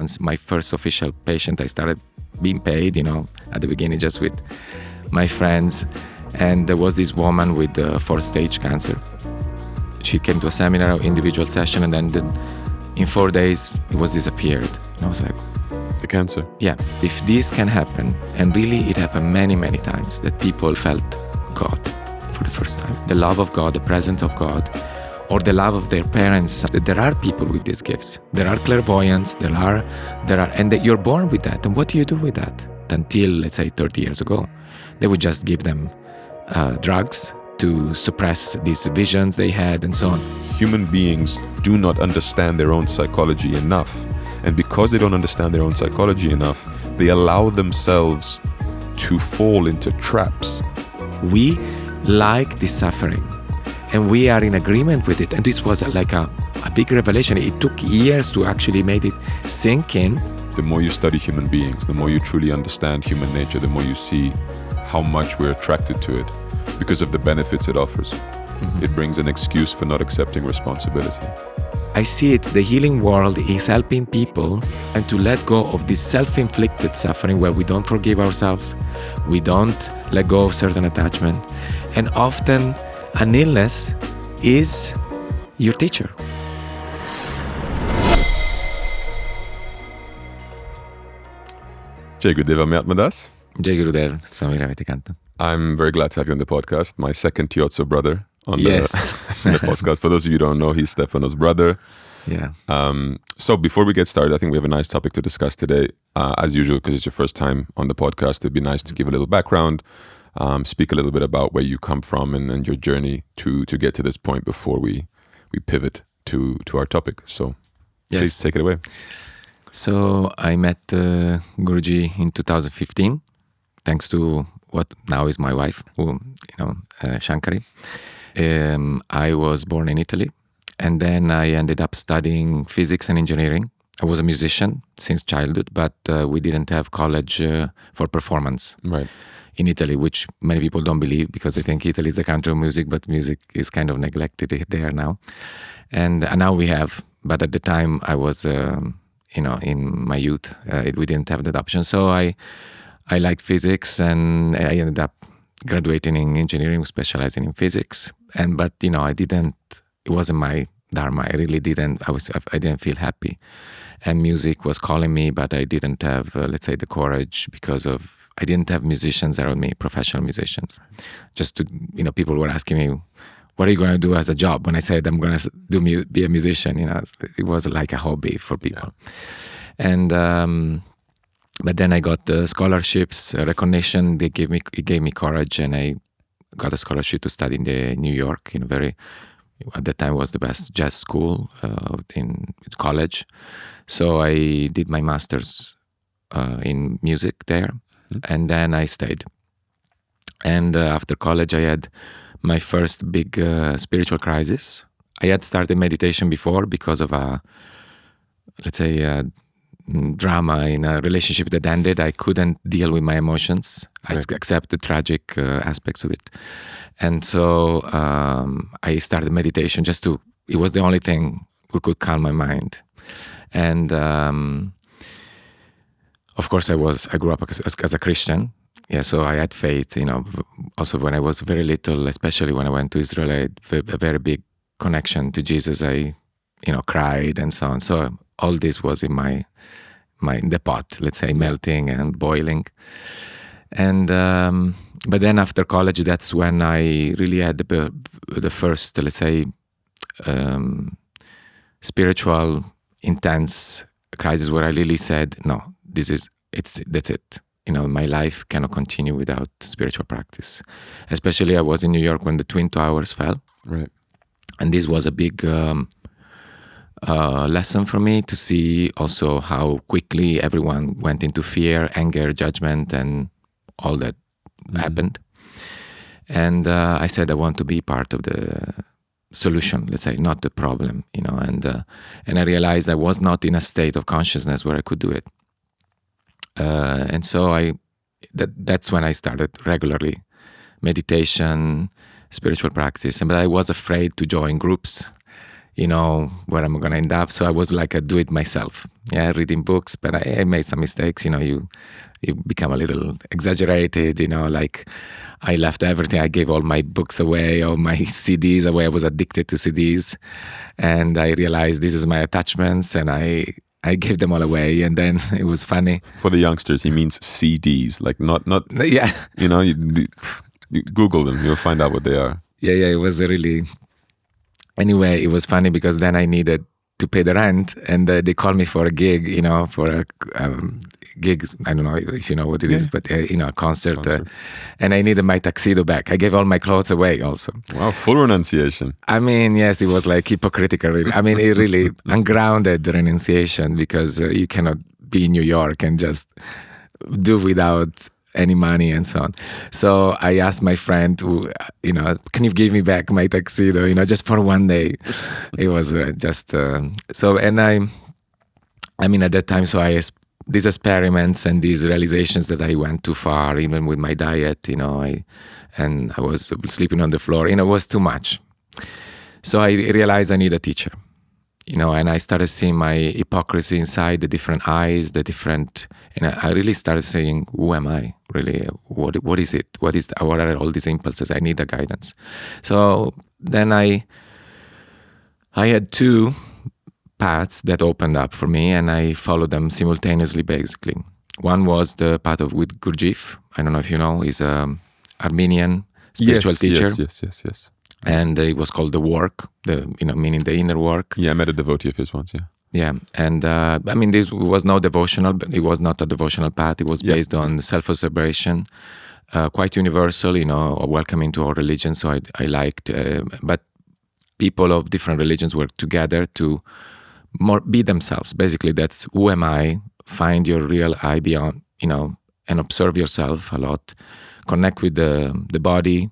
Once my first official patient, I started being paid, at the beginning just with my friends. And there was this woman with 4-stage cancer. She came to a seminar, individual session, and then in 4 days, it was disappeared. And I was like, the cancer. Yeah, if this can happen, and really it happened many, many times, that people felt God for the first time. The love of God, the presence of God, or the love of their parents. There are people with these gifts. There are clairvoyants, and that you're born with that. And what do you do with that? Until, let's say, 30 years ago, they would just give them drugs to suppress these visions they had and so on. Human beings do not understand their own psychology enough. And because they don't understand their own psychology enough, they allow themselves to fall into traps. We like this suffering, and we are in agreement with it. And this was like a big revelation. It took years to actually make it sink in. The more you study human beings, the more you truly understand human nature, the more you see how much we're attracted to it because of the benefits it offers. Mm-hmm. It brings an excuse for not accepting responsibility. I see it, the healing world is helping people and to let go of this self-inflicted suffering where we don't forgive ourselves, we don't let go of certain attachment. And often an illness is your teacher. Jai Gurudev Ameyatma Das. Jai Gurudev, Swami Revatikaanta. I'm very glad to have you on the podcast, my second Teotso brother on the podcast. For those of you who don't know, he's Stefano's brother. Yeah. So before we get started, I think we have a nice topic to discuss today. As usual, because it's your first time on the podcast, it'd be nice to give a little background, speak a little bit about where you come from and your journey to get to this point before we pivot to our topic. So please take it away. So I met Guruji in 2015, thanks to what now is my wife, Shankari. I was born in Italy, and then I ended up studying physics and engineering. I was a musician since childhood, but we didn't have college for performance in Italy, which many people don't believe because they think Italy is the country of music, but music is kind of neglected there now. And now we have, but at the time I was, in my youth, we didn't have that option. So I liked physics, and I ended up graduating in engineering, specializing in physics. But it wasn't my dharma. I really didn't. I didn't feel happy, and music was calling me, but I didn't have, let's say, the courage because I didn't have musicians around me, professional musicians. Just to, people were asking me, what are you going to do as a job? When I said I'm going to be a musician, it was like a hobby for people. Yeah. And but then I got scholarships, recognition. It gave me courage, and I got a scholarship to study in New York, at the time was the best jazz school in college. So I did my master's in music there, and then I stayed. And after college, I had my first big spiritual crisis. I had started meditation before because of a drama in a relationship that ended. I couldn't deal with my emotions. I accept the tragic aspects of it. And so I started meditation it was the only thing who could calm my mind. And of course I grew up as a Christian. Yeah, so I had faith, also when I was very little, especially when I went to Israel, I had a very big connection to Jesus. I, cried and so on. So all this was in the pot, let's say, melting and boiling. And but then after college, that's when I really had the first, let's say, spiritual, intense crisis where I really said, no, that's it. My life cannot continue without spiritual practice. Especially I was in New York when the Twin Towers fell. Right. And this was a big lesson for me to see also how quickly everyone went into fear, anger, judgment, and all that happened. And I said I want to be part of the solution, let's say, not the problem, and I realized I was not in a state of consciousness where I could do it. And so that's when I started regularly meditation, spiritual practice. But I was afraid to join groups, where I'm going to end up. So I was like a do it myself. Yeah, reading books, but I made some mistakes. You become a little exaggerated, like I left everything. I gave all my books away, all my CDs away. I was addicted to CDs. And I realized this is my attachments, and I gave them all away. And then it was funny. For the youngsters, he means CDs, like not Yeah. You Google them, you'll find out what they are. Yeah, it was really... Anyway, it was funny because then I needed to pay the rent, and they called me for a gig, for a gig. I don't know if you know what it is, but a concert. And I needed my tuxedo back. I gave all my clothes away also. Wow, full renunciation. I mean, yes, it was like hypocritical. Really. I mean, it really ungrounded renunciation, because you cannot be in New York and just do without any money and so on. So I asked my friend to, can you give me back my tuxedo, just for one day. It was just, so, and I mean, at that time, so these experiments and these realizations that I went too far, even with my diet, and I was sleeping on the floor, it was too much. So I realized I need a teacher. And I started seeing my hypocrisy inside, the different eyes, and I really started saying, who am I really? What is it? What are all these impulses? I need a guidance. So then I had two paths that opened up for me, and I followed them simultaneously, basically. One was the path with Gurdjieff. I don't know if you know, he's an Armenian spiritual teacher. Yes. And it was called the work, meaning the inner work. Yeah, I met a devotee of his once, yeah. Yeah, and I mean, this was no devotional, but it was not a devotional path. It was based on self-celebration, quite universal, welcoming to all religions. So I liked, but people of different religions work together to more be themselves. Basically, that's who am I? Find your real I beyond, and observe yourself a lot. Connect with the body,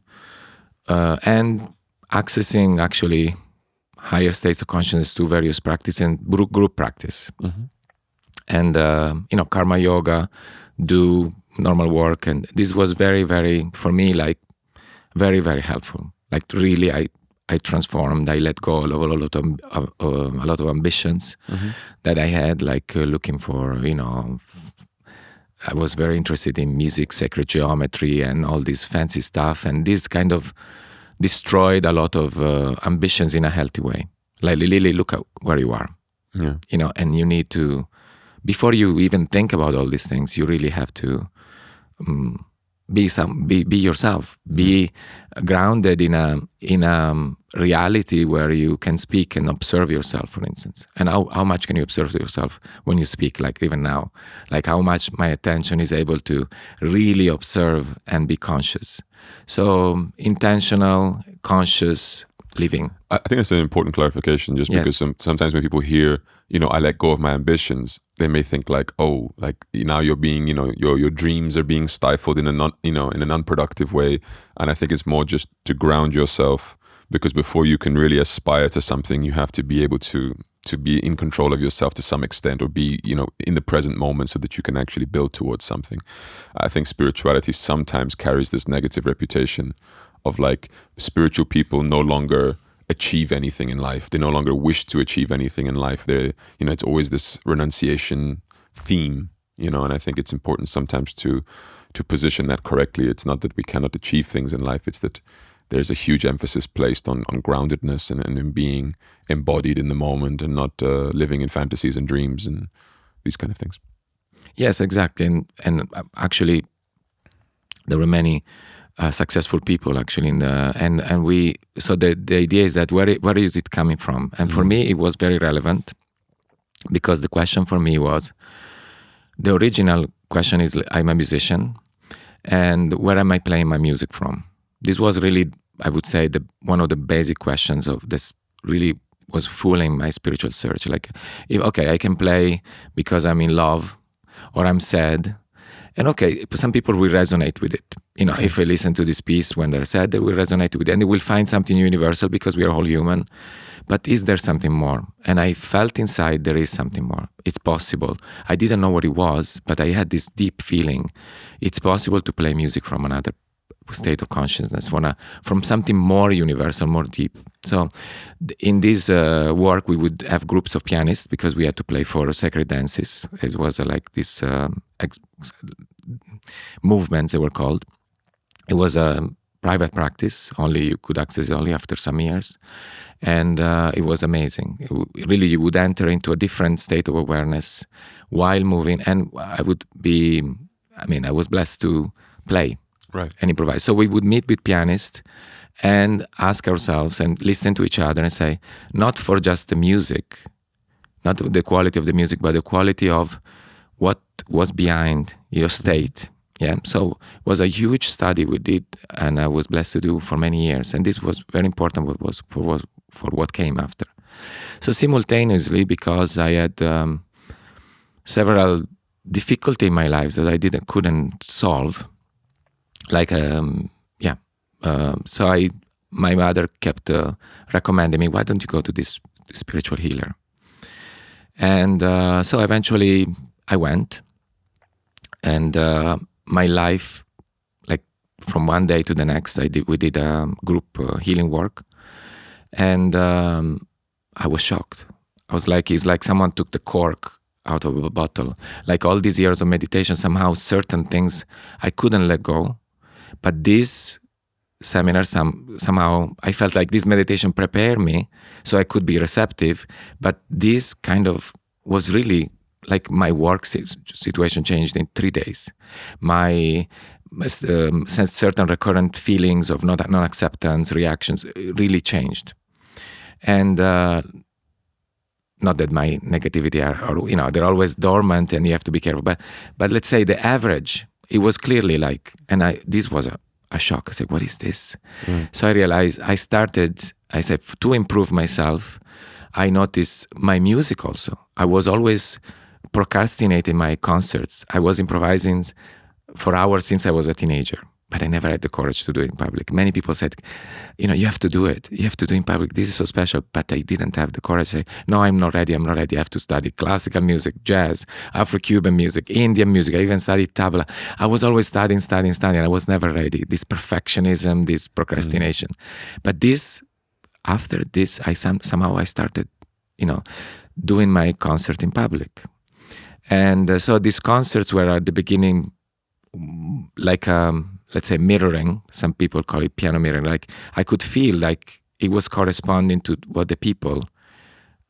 and accessing actually higher states of consciousness through various practice and group practice. Mm-hmm. And, karma yoga, do normal work. And this was very, very, for me, like very, very helpful. Like really, I transformed. I let go of a lot of ambitions that I had, like looking for, I was very interested in music, sacred geometry, and all this fancy stuff. And this kind of destroyed a lot of ambitions in a healthy way. Like, Lily, look at where you are. Yeah. And you need to, before you even think about all these things, you really have to be yourself. Be grounded in a reality where you can speak and observe yourself, for instance. And how much can you observe yourself when you speak? Like even now, like how much my attention is able to really observe and be conscious. So intentional, conscious living. I think that's an important clarification, just because sometimes when people hear, I let go of my ambitions, they may think like, oh, like now you're being, your dreams are being stifled in in an unproductive way. And I think it's more just to ground yourself, because before you can really aspire to something, you have to be able to be in control of yourself to some extent, or be, in the present moment, so that you can actually build towards something. I think spirituality sometimes carries this negative reputation of like spiritual people no longer achieve anything in life. They no longer wish to achieve anything in life. They're, it's always this renunciation theme, and I think it's important sometimes to position that correctly. It's not that we cannot achieve things in life. It's that there's a huge emphasis placed on groundedness and in being embodied in the moment, and not living in fantasies and dreams and these kind of things. Yes, exactly. And actually, there were many successful people actually so the idea is that where is it coming from? And for me, it was very relevant, because the question for me was, the original question is, I'm a musician, and where am I playing my music from? This was really, I would say, one of the basic questions of this really was fueling my spiritual search. Like, I can play because I'm in love or I'm sad. And some people will resonate with it. If I listen to this piece when they're sad, they will resonate with it. And they will find something universal, because we are all human. But is there something more? And I felt inside there is something more. It's possible. I didn't know what it was, but I had this deep feeling. It's possible to play music from another state of consciousness, from something more universal, more deep. So in this work, we would have groups of pianists because we had to play for sacred dances. It was like this movements, they were called. It was a private practice, only you could access it only after some years. And it was amazing. Really, you would enter into a different state of awareness while moving. And I was blessed to play and improvise. So we would meet with pianists and ask ourselves and listen to each other and say, not for just the music, not the quality of the music, but the quality of what was behind your state. Yeah, so it was a huge study we did, and I was blessed to do for many years. And this was very important for what came after. So simultaneously, because I had several difficulty in my life that I couldn't solve, my mother kept recommending me, why don't you go to this spiritual healer? And so eventually I went, and my life, like from one day to the next, we did group healing work, and I was shocked. I was like, it's like someone took the cork out of a bottle. Like all these years of meditation, somehow certain things I couldn't let go. But this seminar, somehow I felt like this meditation prepared me so I could be receptive. But this kind of was really like my work situation changed in 3 days. My certain recurrent feelings of non-acceptance, reactions really changed. And not that my negativity are they're always dormant and you have to be careful. But let's say the average, it was clearly like, and this was a shock. I said, what is this? So I realized I said, to improve myself, I noticed my music also. I was always procrastinating my concerts. I was improvising for hours since I was a teenager, but I never had the courage to do it in public. Many people said, you have to do it. You have to do it in public. This is so special. But I didn't have the courage to say, no, I'm not ready. I have to study classical music, jazz, Afro-Cuban music, Indian music. I even studied tabla. I was always studying. I was never ready. This perfectionism, this procrastination. But after this, somehow I started, doing my concert in public. And so these concerts were at the beginning like, let's say, mirroring. Some people call it piano mirroring. Like I could feel like it was corresponding to what the people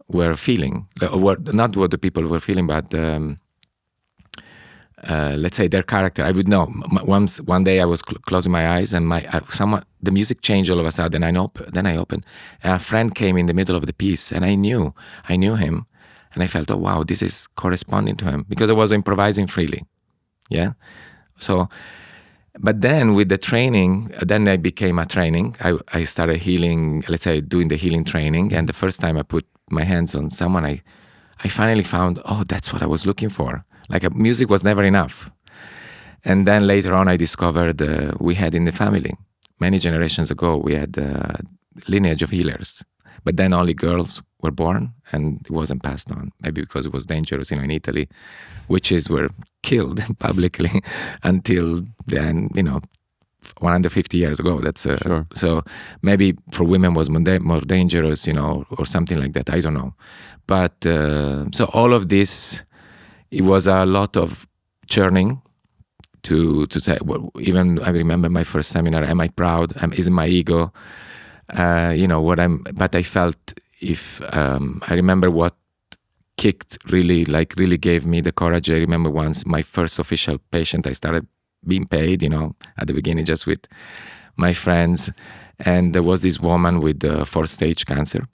were feeling. Not what the people were feeling, but let's say their character. I would know. One day I was closing my eyes and the music changed all of a sudden. Then I opened. A friend came in the middle of the piece, and I knew him. And I felt, oh, wow, this is corresponding to him, because I was improvising freely. Yeah. So, but then with the training, then I became a training. I started healing, let's say, doing the healing training. And the first time I put my hands on someone, I finally found, oh, that's what I was looking for. Like music was never enough. And then later on, I discovered we had in the family, many generations ago, we had a lineage of healers. But then only girls were born, and it wasn't passed on. Maybe because it was dangerous. In Italy, witches were killed publicly until then. 150 years ago. That's sure. So maybe for women was more dangerous, or something like that. I don't know. But so all of this, it was a lot of churning to say. Well, even I remember my first seminar. Am I proud? Is it my ego? But I felt I remember what really gave me the courage. I remember once my first official patient, I started being paid, at the beginning just with my friends. And there was this woman with 4-stage cancer.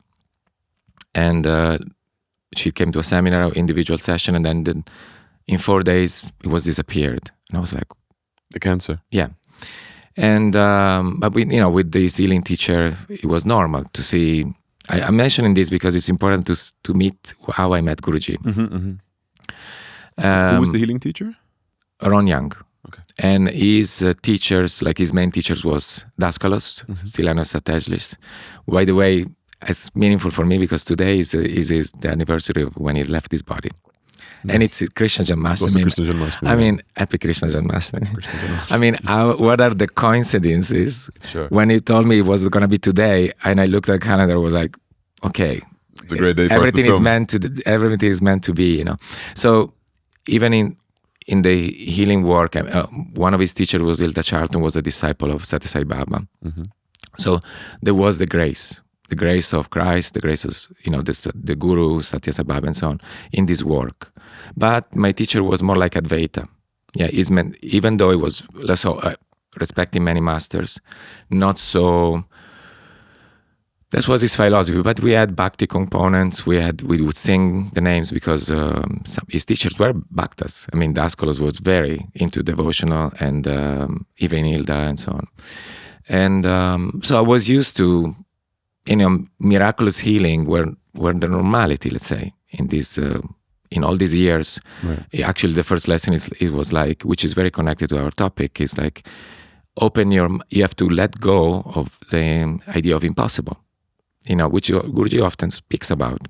And she came to a seminar, individual session, and then in 4 days, it was disappeared. And I was like... The cancer? Yeah. And but with the healing teacher, it was normal to see. I'm mentioning this because it's important to meet how I met Guruji. Who was the healing teacher? Ron Young. Okay. And his teachers, like his main teachers, was Daskalos, Stylianos Sateglis. By the way, it's meaningful for me because today is the anniversary of when he left this body. And it's Krishna Janmashtami. Krishna Janmashtami. I mean, happy Krishna Janmashtami. Krishna Janmashtami. I mean, what are the coincidences? Sure. When he told me it was going to be today, and I looked at the calendar, I was like, okay, it's a great day for everything us to is film. everything is meant to be, you know. So even in the healing work, one of his teachers was Ilta Charlton, was a disciple of Satya Sai Baba. Mm-hmm. So there was the grace of Christ, the grace of, you know, the Guru, Satya Sai Baba, and so on in this work. But my teacher was more like Advaita. Yeah, even though he was so respecting many masters, not so. That was his philosophy. But we had Bhakti components. We would sing the names because his teachers were Bhaktas. I mean, Daskalos was very into devotional, and even Hilda and so on. And so I was used to, you know, miraculous healing were the normality, let's say, in this in all these years. Right. Actually, the first lesson it was like, which is very connected to our topic, is like you have to let go of the idea of impossible, you know, which Guruji often speaks about.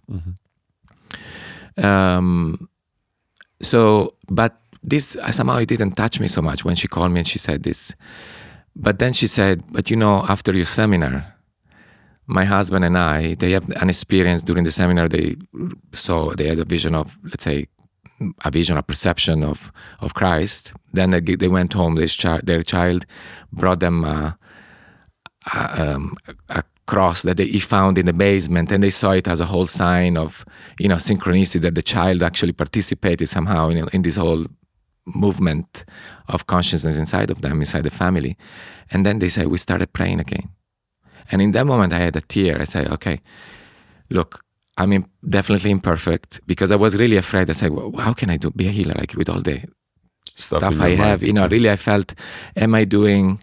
Mm-hmm. So, but this somehow it didn't touch me so much when she called me and she said this. But then she said, but you know, after your seminar, my husband and I, they have an experience during the seminar. They had a vision of, let's say, a perception of Christ. Then they went home. Their child brought them a cross that he found in the basement, and they saw it as a whole sign of, you know, synchronicity, that the child actually participated somehow in this whole movement of consciousness inside of them, inside the family. And then they say, we started praying again. And in that moment, I had a tear. I said, okay, look, I'm definitely imperfect, because I was really afraid. I said, well, how can I be a healer, like with all the stuff I have? You know, really I felt, am I doing...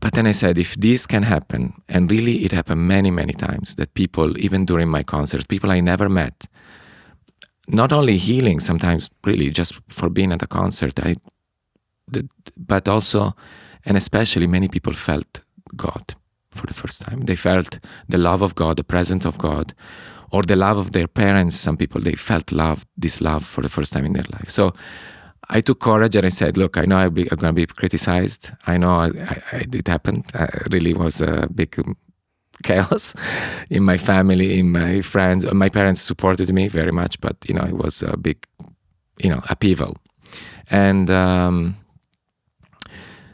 But then I said, if this can happen, and really it happened many, many times, that people, even during my concerts, people I never met, not only healing, sometimes really just for being at a concert, but also, and especially many people felt God for the first time. They felt the love of God, the presence of God, or the love of their parents. Some people, they felt this love for the first time in their life. So I took courage and I said, look, I know I'm going to be criticized. I know it happened. It really was a big chaos in my family, in my friends. My parents supported me very much, but, you know, it was a big, you know, upheaval. And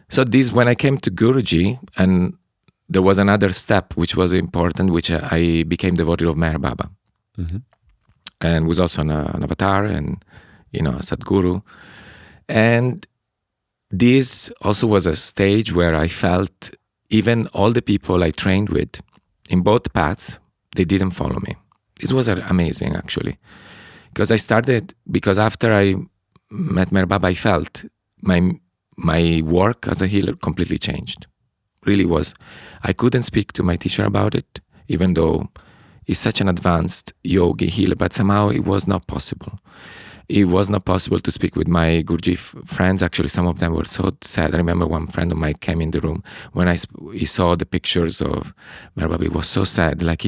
so when I came to Guruji, and there was another step which was important, which I became devotee of Meher Baba. Mm-hmm. And was also an avatar and, you know, a satguru. And this also was a stage where I felt even all the people I trained with in both paths, they didn't follow me. This was amazing, actually. Because after I met Meher Baba, I felt my work as a healer completely changed. Really was. I couldn't speak to my teacher about it, even though he's such an advanced yogi healer, but somehow it was not possible. It was not possible to speak with my Guruji friends. Actually, some of them were so sad. I remember one friend of mine came in the room when he saw the pictures of Meher Baba. It was so sad, like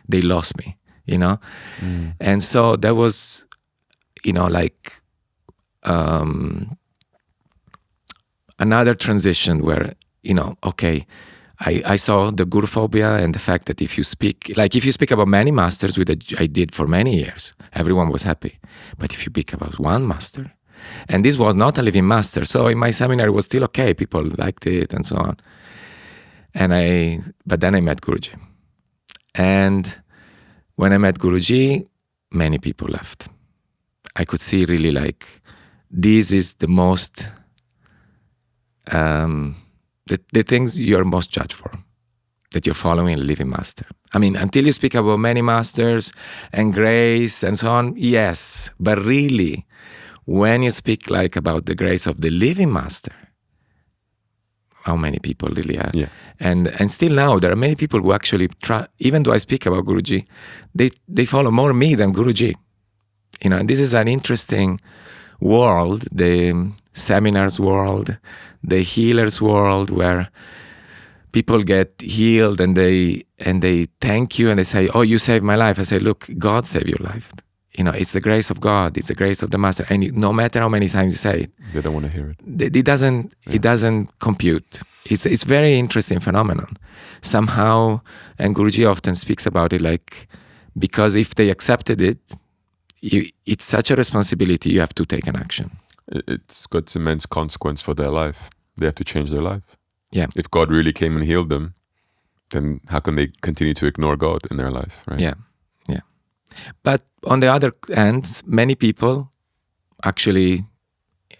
they lost me, you know. Mm. And so that was, you know, like another transition where, you know, okay, I saw the guru phobia and the fact that if you speak about many masters, I did for many years, everyone was happy. But if you speak about one master, and this was not a living master, so in my seminar it was still okay, people liked it and so on. But then I met Guruji. And when I met Guruji, many people left. I could see really like, this is the most... the things you're most judged for, that you're following a living master. I mean, until you speak about many masters and grace and so on, yes. But really, when you speak like about the grace of the living master, how many people really are? Yeah. And still now, there are many people who actually try, even though I speak about Guruji, they follow more me than Guruji. You know, and this is an interesting world, the seminars world, the healers world, where people get healed and they thank you and they say, oh, you saved my life. I say, look, God saved your life. it's the grace of God, it's the grace of the Master. And no matter how many times you say it, They don't want to hear it. it doesn't compute. It's very interesting phenomenon. Somehow, and Guruji often speaks about it, like, because if they accepted it, it's such a responsibility, you have to take an action. It's got immense consequence for their life. They have to change their life. Yeah. If God really came and healed them, then how can they continue to ignore God in their life, right? Yeah. But on the other hand, many people actually,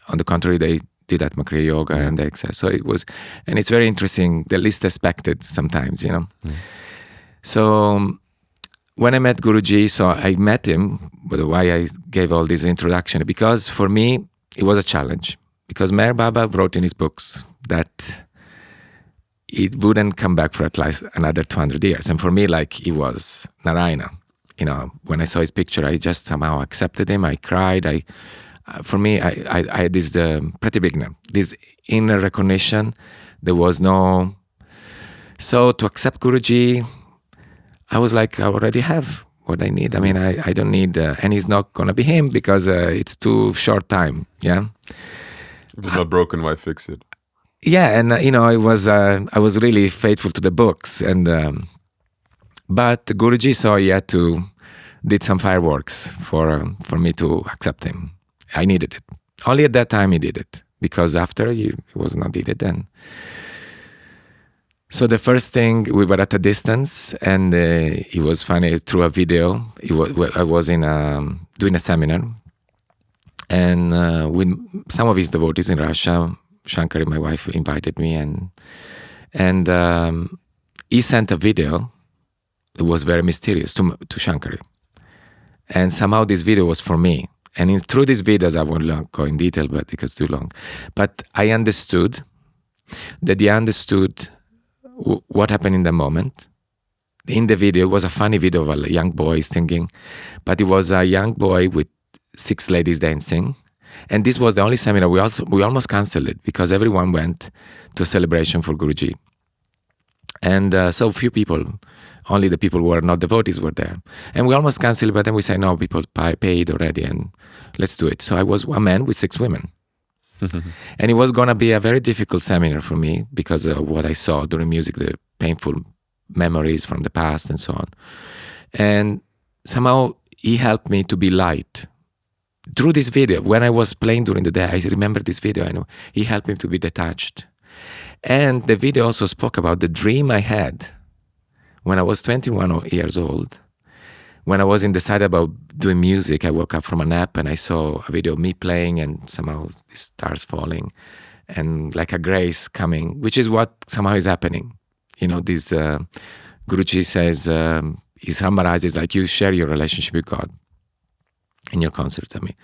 on the contrary, they did Atma Kriya Yoga and they exercise. So and it's very interesting, the least expected sometimes, So when I met Guruji, so I met him, but why I gave all this introduction, because for me, it was a challenge. Because Meher Baba wrote in his books that it wouldn't come back for at least another 200 years. And for me, like, he was Narayana. When I saw his picture, I just somehow accepted him. I cried. I had this pratigna, this inner recognition. There was no... So to accept Guruji, I was like, I already have what I need. I mean, I don't need... and he's not going to be him because it's too short time, yeah? If it's not broken, why fix it? Yeah, and I was really faithful to the books, and but Guruji saw he had to did some fireworks for me to accept him. I needed it. Only at that time he did it, because after he was not needed. And so the first thing, we were at a distance, and it was funny, through a video. I was doing a seminar, and with some of his devotees in Russia. Shankari, my wife, invited me, and he sent a video. It was very mysterious to Shankari, and somehow this video was for me. And through these videos, I won't go in detail, but because it's too long. But I understood that he understood what happened in the moment. In the video, it was a funny video of a young boy singing, but it was a young boy with 6 ladies dancing. And this was the only seminar. We almost canceled it because everyone went to a celebration for Guruji. And so few people, only the people who are not devotees were there. And we almost canceled it, but then we said, no, people paid already and let's do it. So I was a man with 6 women. And it was going to be a very difficult seminar for me because of what I saw during music, the painful memories from the past and so on. And somehow he helped me to be light. Through this video, when I was playing during the day, I remember this video, I know, he helped me to be detached. And the video also spoke about the dream I had when I was 21 years old. When I was decided about doing music, I woke up from a nap and I saw a video of me playing and somehow the stars falling and like a grace coming, which is what somehow is happening. This Guruji says, he summarizes like you share your relationship with God in your concerts. I mean,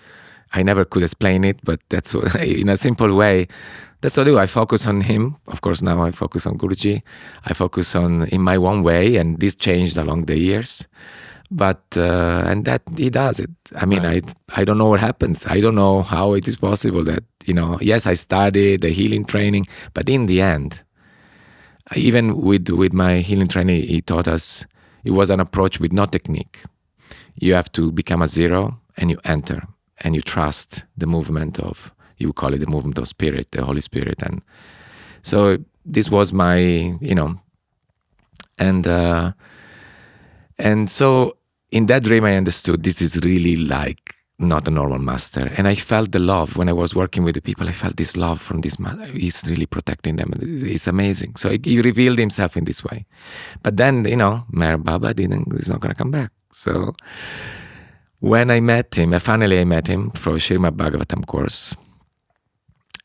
I never could explain it, but that's what, in a simple way, that's what I do. I focus on him. Of course, now I focus on Guruji. I focus on in my own way, and this changed along the years. But and that he does it. I mean, right. I don't know what happens. I don't know how it is possible that yes, I studied the healing training, but in the end, even with my healing training, he taught us it was an approach with no technique. You have to become a zero. And you enter, and you trust the movement of, you call it the movement of spirit, the Holy Spirit. And so this was my, and so in that dream I understood this is really like not a normal master. And I felt the love when I was working with the people. I felt this love from this master. He's really protecting them. It's amazing. So he revealed himself in this way. But then, Meher Baba he's not going to come back. So when I met him, finally I met him for Srimad Bhagavatam course.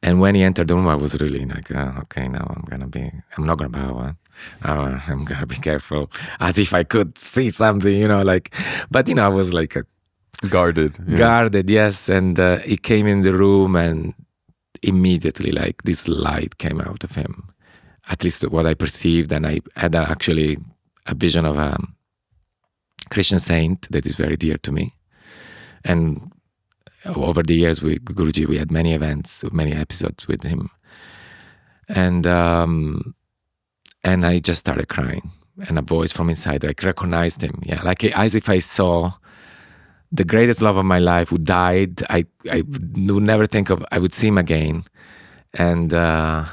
And when he entered the room, I was really like, okay, now I'm not going to bow. I'm going to be careful. As if I could see something, but I was like guarded. Yeah. Guarded, yes. And he came in the room and immediately like this light came out of him. At least what I perceived. And I had actually a vision of a Christian saint that is very dear to me. And over the years with Guruji, we had many events, many episodes with him. And I just started crying. And a voice from inside, like recognized him. Yeah, like as if I saw the greatest love of my life who died. I would never think of I would see him again, and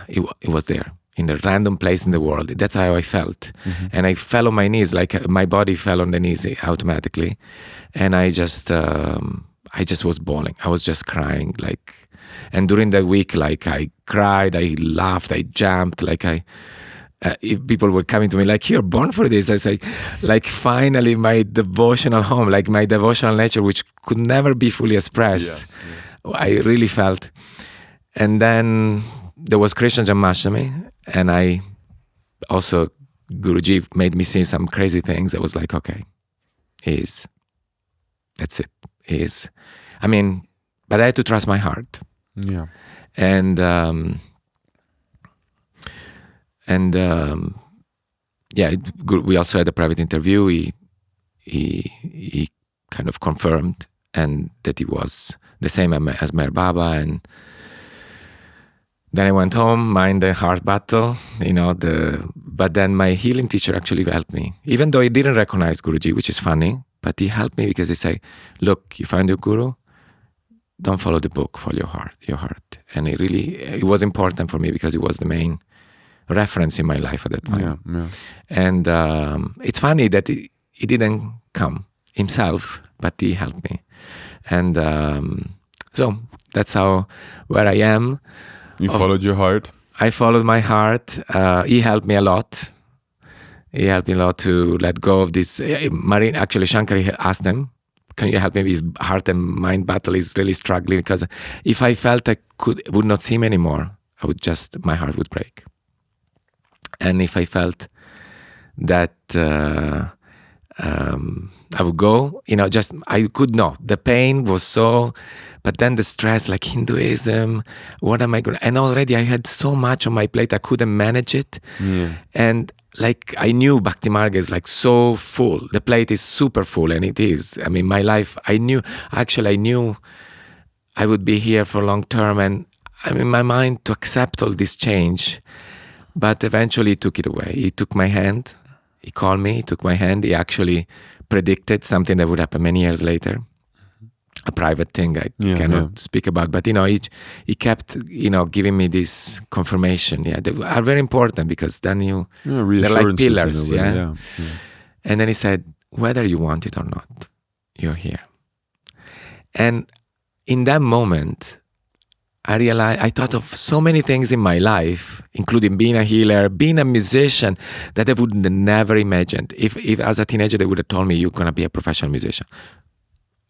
it was there in a random place in the world. That's how I felt, and I fell on my knees, like my body fell on the knees automatically, and I just was bawling. I was just crying, like, and during that week, like I cried, I laughed, I jumped, like if people were coming to me like, you're born for this. I say, like, finally my devotional home, like my devotional nature, which could never be fully expressed. Yes. I really felt. And then there was Krishna Janmashtami, and I also, Guruji made me see some crazy things. I was like, okay, that's it. I mean, but I had to trust my heart. Yeah. And we also had a private interview. He kind of confirmed, and that he was the same as Meher Baba. And then I went home, mind the heart battle, but then my healing teacher actually helped me, even though he didn't recognize Guruji, which is funny, but he helped me because he said, look, you find your guru, don't follow the book, follow your heart. And it was important for me because it was the main reference in my life at that time. Yeah. And it's funny that he didn't come himself, but he helped me. And so that's where I am. You followed your heart? I followed my heart. He helped me a lot. He helped me a lot to let go of this. Actually, Shankari asked him, can you help me? His heart and mind battle is really struggling, because if I felt I would not see him anymore, my heart would break. And if I felt that I would go, I could not. The pain was so, but then the stress, like Hinduism, what am I going to, and already I had so much on my plate, I couldn't manage it. Yeah. And like I knew Bhakti Marga is like so full. The plate is super full, and it is. I mean, my life, I knew I would be here for long term, and I'm in my mind to accept all this change. But eventually he took it away. He took my hand. He called me, he took my hand. He actually predicted something that would happen many years later. A private thing I cannot speak about. But, he kept, giving me this confirmation. Yeah, they are very important, because then they're like pillars. Yeah? And then he said, whether you want it or not, you're here. And in that moment, I realized, I thought of so many things in my life, including being a healer, being a musician, that I would never imagined. If as a teenager they would have told me, you're going to be a professional musician,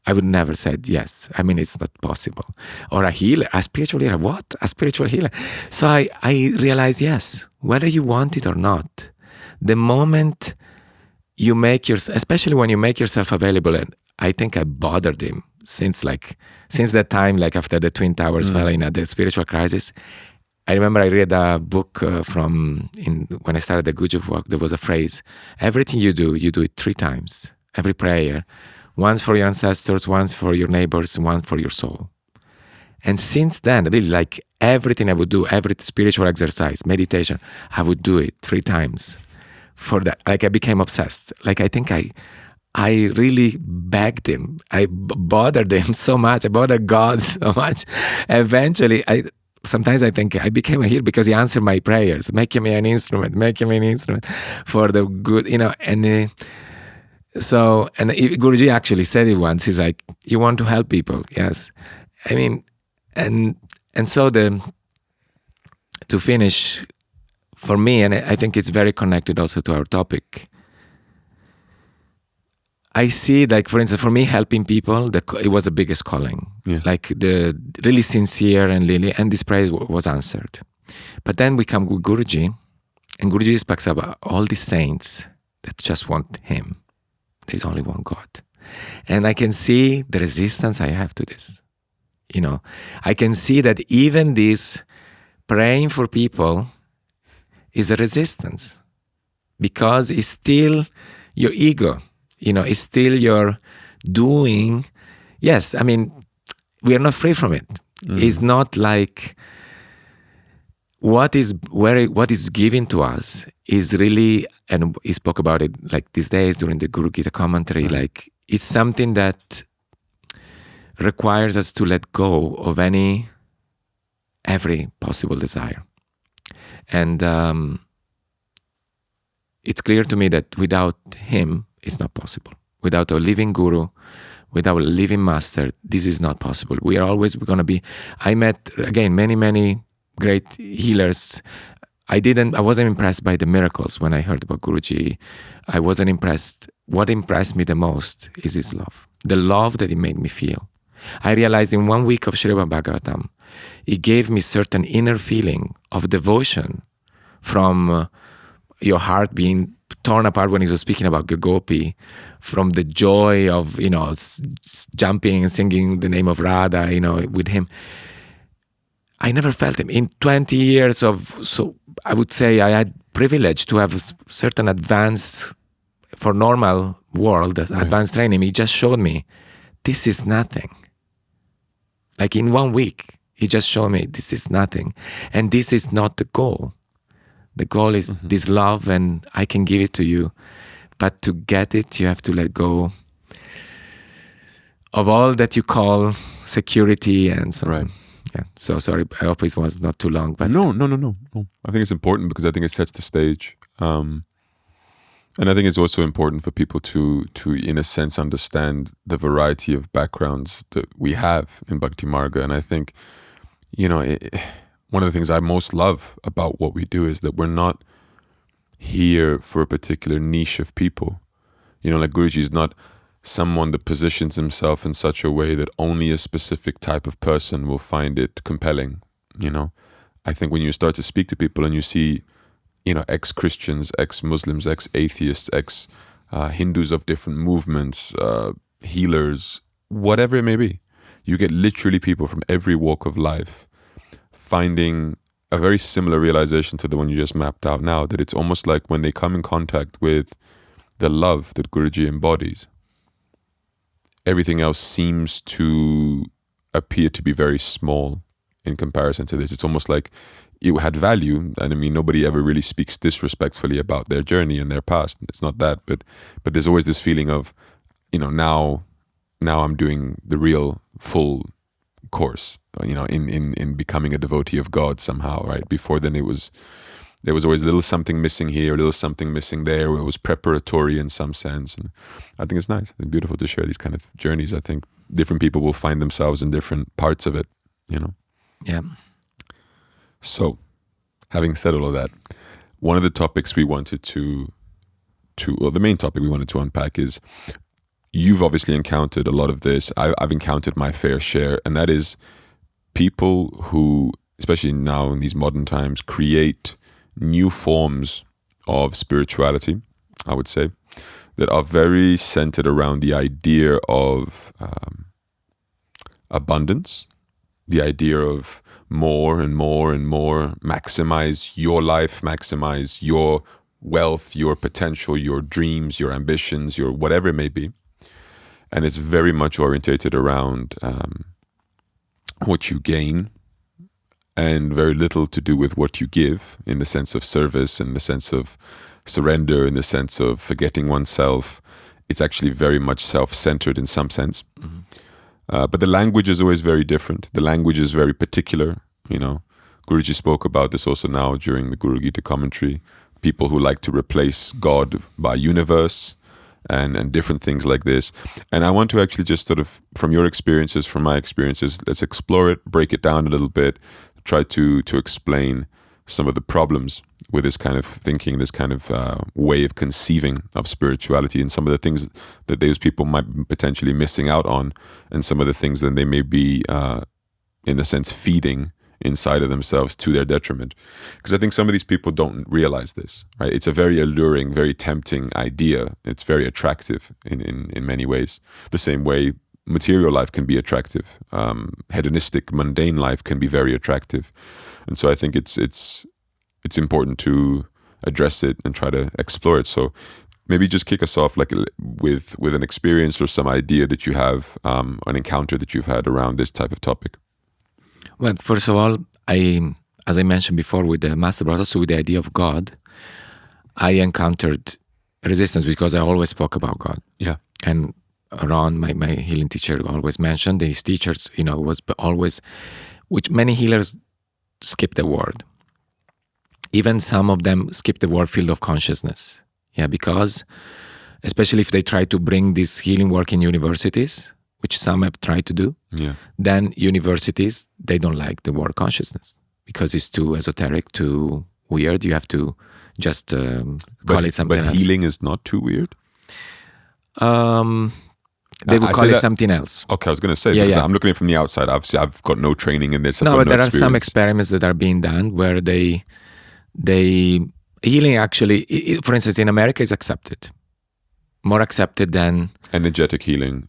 I would never said yes. I mean, it's not possible. Or a healer, a spiritual healer. What? A spiritual healer. So I realized, yes, whether you want it or not, the moment you especially when you make yourself available, and I think I bothered him since that time, like after the Twin Towers fell in the spiritual crisis. I remember I read a book when I started the Guruji work. There was a phrase: everything you do it 3 times. Every prayer, once for your ancestors, once for your neighbors, one for your soul. And since then, really, like everything I would do, every spiritual exercise, meditation, I would do it 3 times. For that, like I became obsessed. Like I think I really begged him. I bothered him so much. I bothered God so much. Eventually, sometimes I think I became a healer because he answered my prayers. Make me an instrument for the good, and so, and Guruji actually said it once. He's like, you want to help people? Yes. I mean, and so to finish, for me, and I think it's very connected also to our topic, I see, like, for instance, for me, helping people, it was the biggest calling. Yeah. Like the really sincere and this prayer was answered. But then we come with Guruji, and Guruji speaks about all these saints that just want him. There's only one God. And I can see the resistance I have to this. I can see that even this praying for people is a resistance, because it's still your ego. It's still your doing. Yes, I mean, we are not free from it. It's not like what is given to us is really, and he spoke about it like these days during the Guru Gita commentary, like it's something that requires us to let go of every possible desire. And it's clear to me that without him, it's not possible. Without a living guru, without a living master, this is not possible. We are always going to be... I met, again, many great healers. I wasn't impressed by the miracles when I heard about Guruji. I wasn't impressed. What impressed me the most is his love. The love that he made me feel. I realized in 1 week of Srimad Bhagavatam, he gave me certain inner feeling of devotion from your heart being torn apart when he was speaking about Gopi, from the joy of, jumping and singing the name of Radha, with him. I never felt him. In 20 years so I would say I had privilege to have a certain advanced, for normal world, advanced training. He just showed me, this is nothing. Like in 1 week, he just showed me, this is nothing. And this is not the goal. The goal is this love, and I can give it to you. But to get it, you have to let go of all that you call security and so on. Yeah. So sorry, I hope it was not too long. But No. I think it's important because I think it sets the stage. And I think it's also important for people to in a sense, understand the variety of backgrounds that we have in Bhakti Marga. And I think, one of the things I most love about what we do is that we're not here for a particular niche of people. Like Guruji is not someone that positions himself in such a way that only a specific type of person will find it compelling. I think when you start to speak to people and you see, ex-Christians, ex-Muslims, ex-atheists, ex-Hindus of different movements, healers, whatever it may be, you get literally people from every walk of life finding a very similar realization to the one you just mapped out now, that it's almost like when they come in contact with the love that Guruji embodies, everything else seems to appear to be very small in comparison to this. It's almost like it had value, and I mean, nobody ever really speaks disrespectfully about their journey and their past. It's not that, but there's always this feeling of, now I'm doing the real full course, in becoming a devotee of God somehow, right? Before then, there was always a little something missing here, a little something missing there. It was preparatory in some sense, and I think it's nice and beautiful to share these kind of journeys. I think different people will find themselves in different parts of it, Yeah. So, having said all of that, one of the topics we wanted the main topic we wanted to unpack is, you've obviously encountered a lot of this. I've encountered my fair share, and that is people who, especially now in these modern times, create new forms of spirituality, I would say, that are very centered around the idea of abundance, the idea of more and more and more, maximize your life, maximize your wealth, your potential, your dreams, your ambitions, your whatever it may be. And it's very much orientated around what you gain, and very little to do with what you give, in the sense of service, in the sense of surrender, in the sense of forgetting oneself. It's actually very much self-centered in some sense. But the language is always very different. The language is very particular. Guruji spoke about this also now during the Guru Gita commentary. People who like to replace God by universe, and different things like this. And I want to actually just sort of, from your experiences, from my experiences, let's explore it, break it down a little bit, try to explain some of the problems with this kind of thinking, this kind of way of conceiving of spirituality, and some of the things that those people might be potentially missing out on, and some of the things that they may be, in a sense, feeding inside of themselves to their detriment. Because I think some of these people don't realize this, right? It's a very alluring, very tempting idea. It's very attractive in many ways. The same way material life can be attractive. Hedonistic, mundane life can be very attractive. And so I think it's important to address it and try to explore it. So maybe just kick us off with an experience or some idea that you have, an encounter that you've had around this type of topic. Well, first of all, as I mentioned before with the Master, but also with the idea of God, I encountered resistance because I always spoke about God. Yeah. And Ron, my healing teacher, always mentioned. His teachers, was always, which many healers skip the word. Even some of them skip the word field of consciousness. Yeah, because especially if they try to bring this healing work in universities, which some have tried to do, then universities, they don't like the word consciousness because it's too esoteric, too weird. You have to just call it something else. But healing is not too weird? They would call it something else. Okay, I was going to say, because I'm looking at it from the outside. Obviously, I've got no training in this. But there are some experiments that are being done where they healing actually, for instance, in America is accepted. More accepted than... Energetic healing.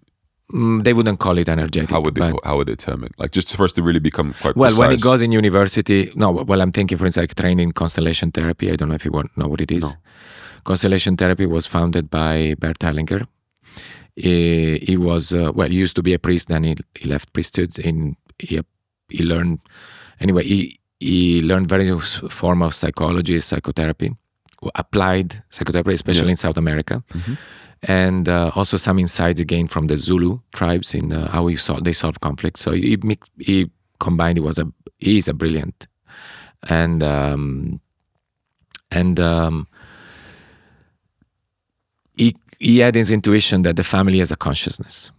They wouldn't call it energetic. How would they term it? Like just for us to really become quite precise. When it goes in university... I'm thinking, for instance, like training constellation therapy. I don't know if you know what it is. No. Constellation therapy was founded by Bert Hellinger. He was, he used to be a priest, then he left priesthood. He learned... Anyway, he learned various forms of psychology, psychotherapy, applied psychotherapy, especially in South America. Mm-hmm. And also some insights again from the Zulu tribes in how they solve conflict. So he combined. He is a brilliant, and he had his intuition that the family has a consciousness.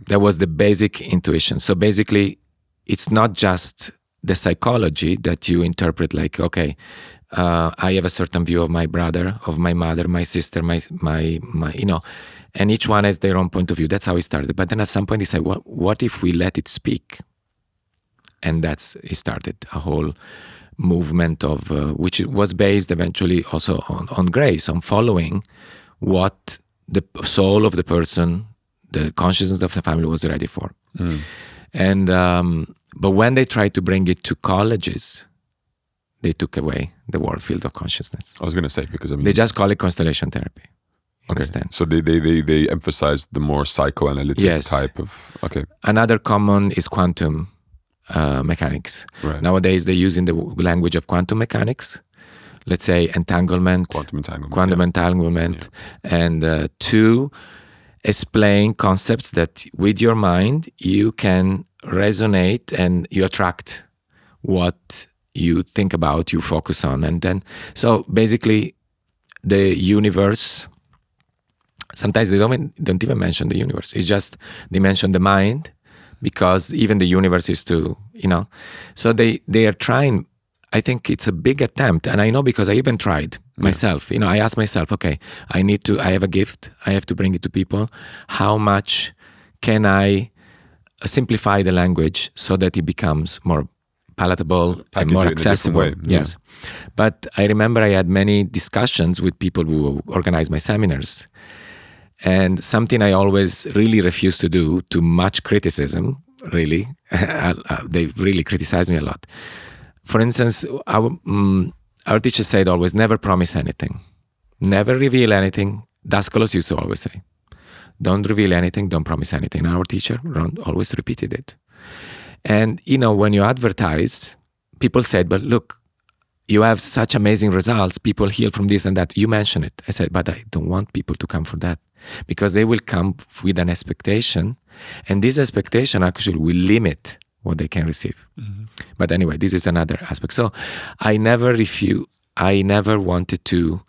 That was the basic intuition. So basically, it's not just the psychology that you interpret like, okay, I have a certain view of my brother, of my mother, my sister, my and each one has their own point of view. That's how he started. But then at some point he said, what if we let it speak? And he started a whole movement of, which was based eventually also on grace, on following what the soul of the person, the consciousness of the family was ready for. Mm. And, but when they tried to bring it to colleges, they took away the word field of consciousness. I was going to say, because they just call it constellation therapy. Okay. Understand? So they emphasize the more psychoanalytic type of... Okay. Another common is quantum mechanics. Right. Nowadays, they're using the language of quantum mechanics. Let's say entanglement. Quantum entanglement. Yeah. And to explain concepts that with your mind, you can resonate and you attract what you think about, you focus on. And then, so basically the universe, sometimes they don't even mention the universe. It's just, they mention the mind because even the universe is too, so they are trying. I think it's a big attempt. And I know because I even tried myself, I asked myself, okay, I have a gift. I have to bring it to people. How much can I simplify the language so that it becomes more palatable and more accessible? Yes. But I remember I had many discussions with people who organized my seminars. And something I always really refuse to do, too much criticism, really. They really criticize me a lot. For instance, our teacher said always, never promise anything. Never reveal anything. Daskalos used to always say, don't reveal anything, don't promise anything. And our teacher always repeated it. And, when you advertise, people said, but look, you have such amazing results. People heal from this and that. You mention it. I said, but I don't want people to come for that because they will come with an expectation. And this expectation actually will limit what they can receive. Mm-hmm. But anyway, this is another aspect. So I never wanted to,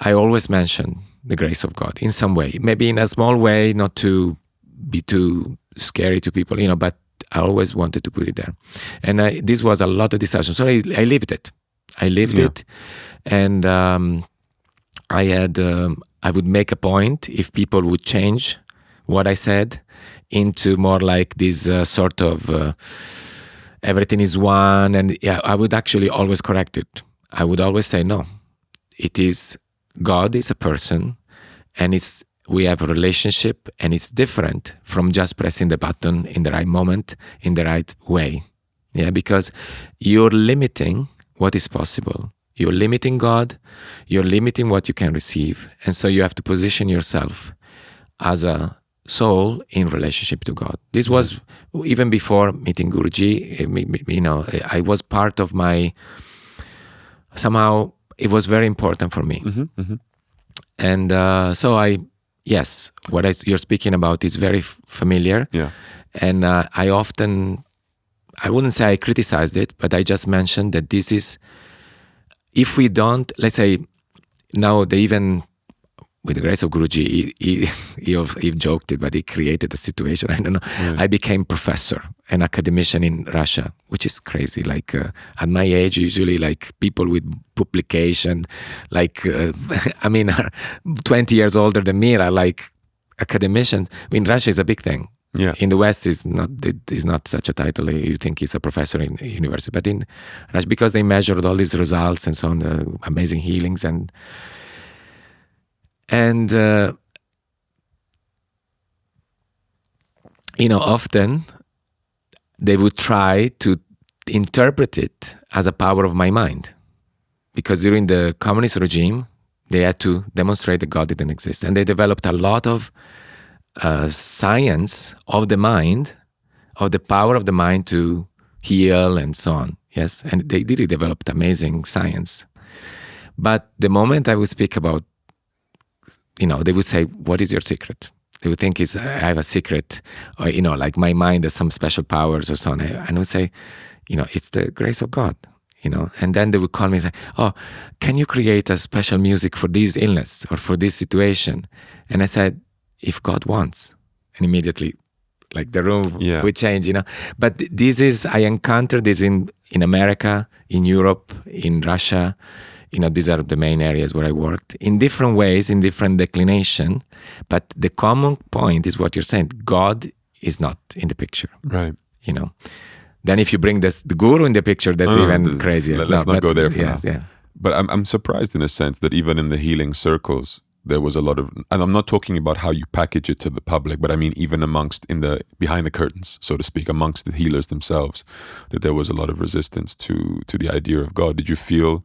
I always mention the grace of God in some way, maybe in a small way, not to be too scary to people, but I always wanted to put it there. And this was a lot of discussion. So I lived it. And I would make a point if people would change what I said into more like this sort of everything is one. And I would actually always correct it. I would always say, no, it is God is a person and we have a relationship and it's different from just pressing the button in the right moment, in the right way. Yeah, because you're limiting what is possible. You're limiting God, you're limiting what you can receive. And so you have to position yourself as a soul in relationship to God. This was even before meeting Guruji, I was part of somehow it was very important for me. Mm-hmm, mm-hmm. And so I yes, you're speaking about is very familiar. Yeah. And I wouldn't say I criticized it, but I just mentioned that this is, if we don't, let's say, now they even, with the grace of Guruji, he joked it, but he created a situation. I don't know. Right. I became professor, an academician in Russia, which is crazy. Like at my age, usually like people with publication, like I mean, are 20 years older than me are like academicians. In Russia, is a big thing. Yeah. In the West, is not such a title. You think he's a professor in a university, but in Russia, because they measured all these results and so on, amazing healings and often they would try to interpret it as a power of my mind, because during the communist regime they had to demonstrate that God didn't exist, and they developed a lot of science of the mind, of the power of the mind to heal and so on. Yes, and they really developed amazing science. But the moment I would speak about, they would say, what is your secret? They would think I have a secret, or, like my mind has some special powers or so on. And I would say, it's the grace of God, And then they would call me and say, oh, can you create a special music for this illness or for this situation? And I said, if God wants. And immediately, like the room would change, But I encountered this in America, in Europe, in Russia. These are the main areas where I worked in different ways, in different declination. But the common point is what you're saying. God is not in the picture. Right. Then if you bring the guru in the picture, that's even crazier. Let's not go there for now. Yeah. But I'm surprised in a sense that even in the healing circles, there was a lot of, and I'm not talking about how you package it to the public, but I mean even behind the curtains, so to speak, amongst the healers themselves, that there was a lot of resistance to the idea of God. Did you feel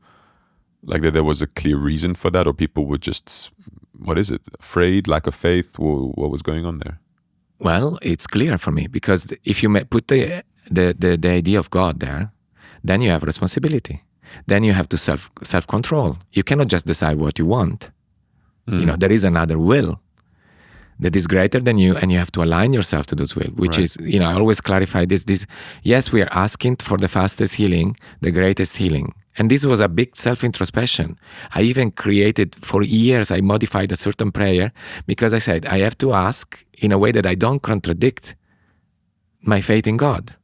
like that there was a clear reason for that, or people were just, what is it, afraid, lack of faith? What was going on there? Well, it's clear for me, because if you put the idea of God there, then you have responsibility. Then you have to self-control. You cannot just decide what you want. There is another will that is greater than you, and you have to align yourself to this will, which is, I always clarify this. Yes, we are asking for the fastest healing, the greatest healing. And this was a big self-introspection. I even created, for years, I modified a certain prayer, because I said, I have to ask in a way that I don't contradict my faith in God.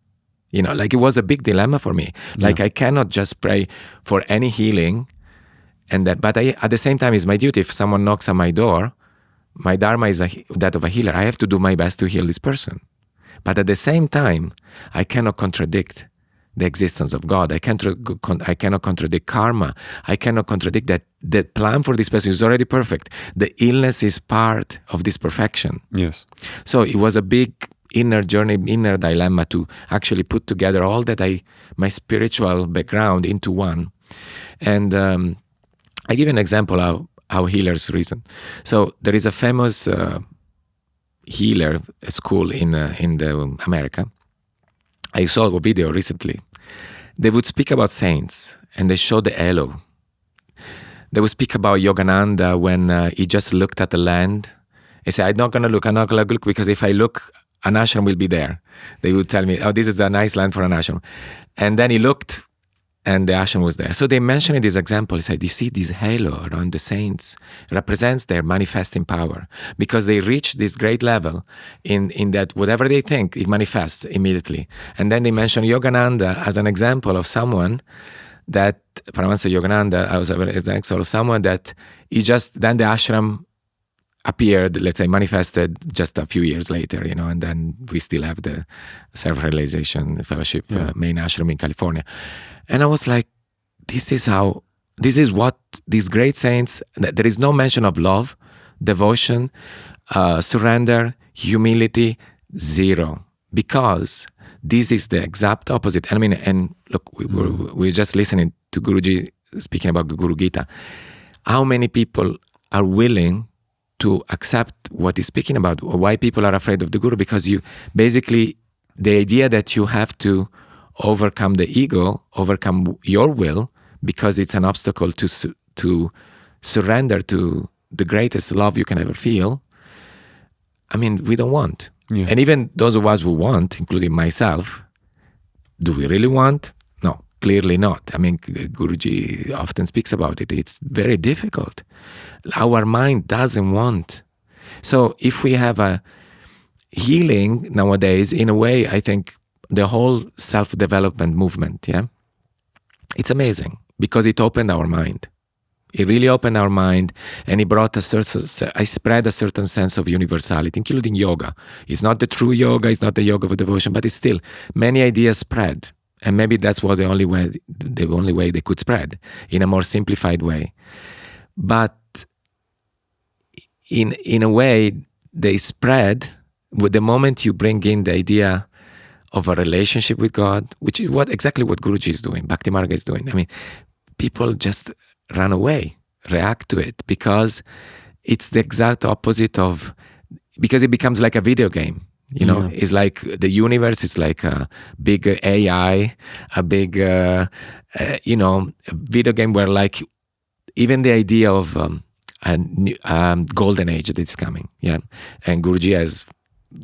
Like it was a big dilemma for me. Like I cannot just pray for any healing, but at the same time, it's my duty. If someone knocks on my door, my dharma is that of a healer. I have to do my best to heal this person. But at the same time, I cannot contradict the existence of God. I cannot contradict karma. I cannot contradict that the plan for this person is already perfect. The illness is part of this perfection. Yes. So it was a big inner journey, inner dilemma to actually put together all that my spiritual background into one. And I give an example how healers reason. So there is a famous healer school in the America. I saw a video recently. They would speak about saints, and they show the halo. They would speak about Yogananda when he just looked at the land. He said, I'm not going to look, because if I look, an ashram will be there. They would tell me, oh, this is a nice land for an ashram. And then he looked, and the ashram was there. So they mentioned in this example, he said, you see this halo around the saints represents their manifesting power, because they reach this great level in that whatever they think, it manifests immediately. And then they mentioned Yogananda as an example of someone that, Paramahamsa Yogananda, as an example of someone that then the ashram appeared, let's say, manifested just a few years later, and then we still have the Self-Realization Fellowship main ashram in California. And I was like, this is what these great saints, there is no mention of love, devotion, surrender, humility, zero. Because this is the exact opposite. I mean, and look, we're just listening to Guruji speaking about Guru Gita. How many people are willing to accept what he's speaking about? Why people are afraid of the Guru? Because the idea that you have to overcome the ego, overcome your will, because it's an obstacle to surrender to the greatest love you can ever feel, I mean, we don't want. Yeah. And even those of us who want, including myself, do we really want? No, clearly not. I mean, Guruji often speaks about it. It's very difficult. Our mind doesn't want. So if we have a healing nowadays, in a way, I think the whole self-development movement, it's amazing because it opened our mind. It really opened our mind, and it brought I spread a certain sense of universality, including yoga. It's not the true yoga, it's not the yoga of devotion, but it's still many ideas spread, and maybe that's what the only way they could spread in a more simplified way. But in a way, they spread with the moment you bring in the idea of a relationship with God, which is exactly what Guruji is doing, Bhakti Marga is doing. I mean, people just run away, react to it, because it's the exact opposite because it becomes like a video game. It's like the universe is like a big AI, a big, video game where like even the idea of a new, golden age that is coming. Yeah. And Guruji has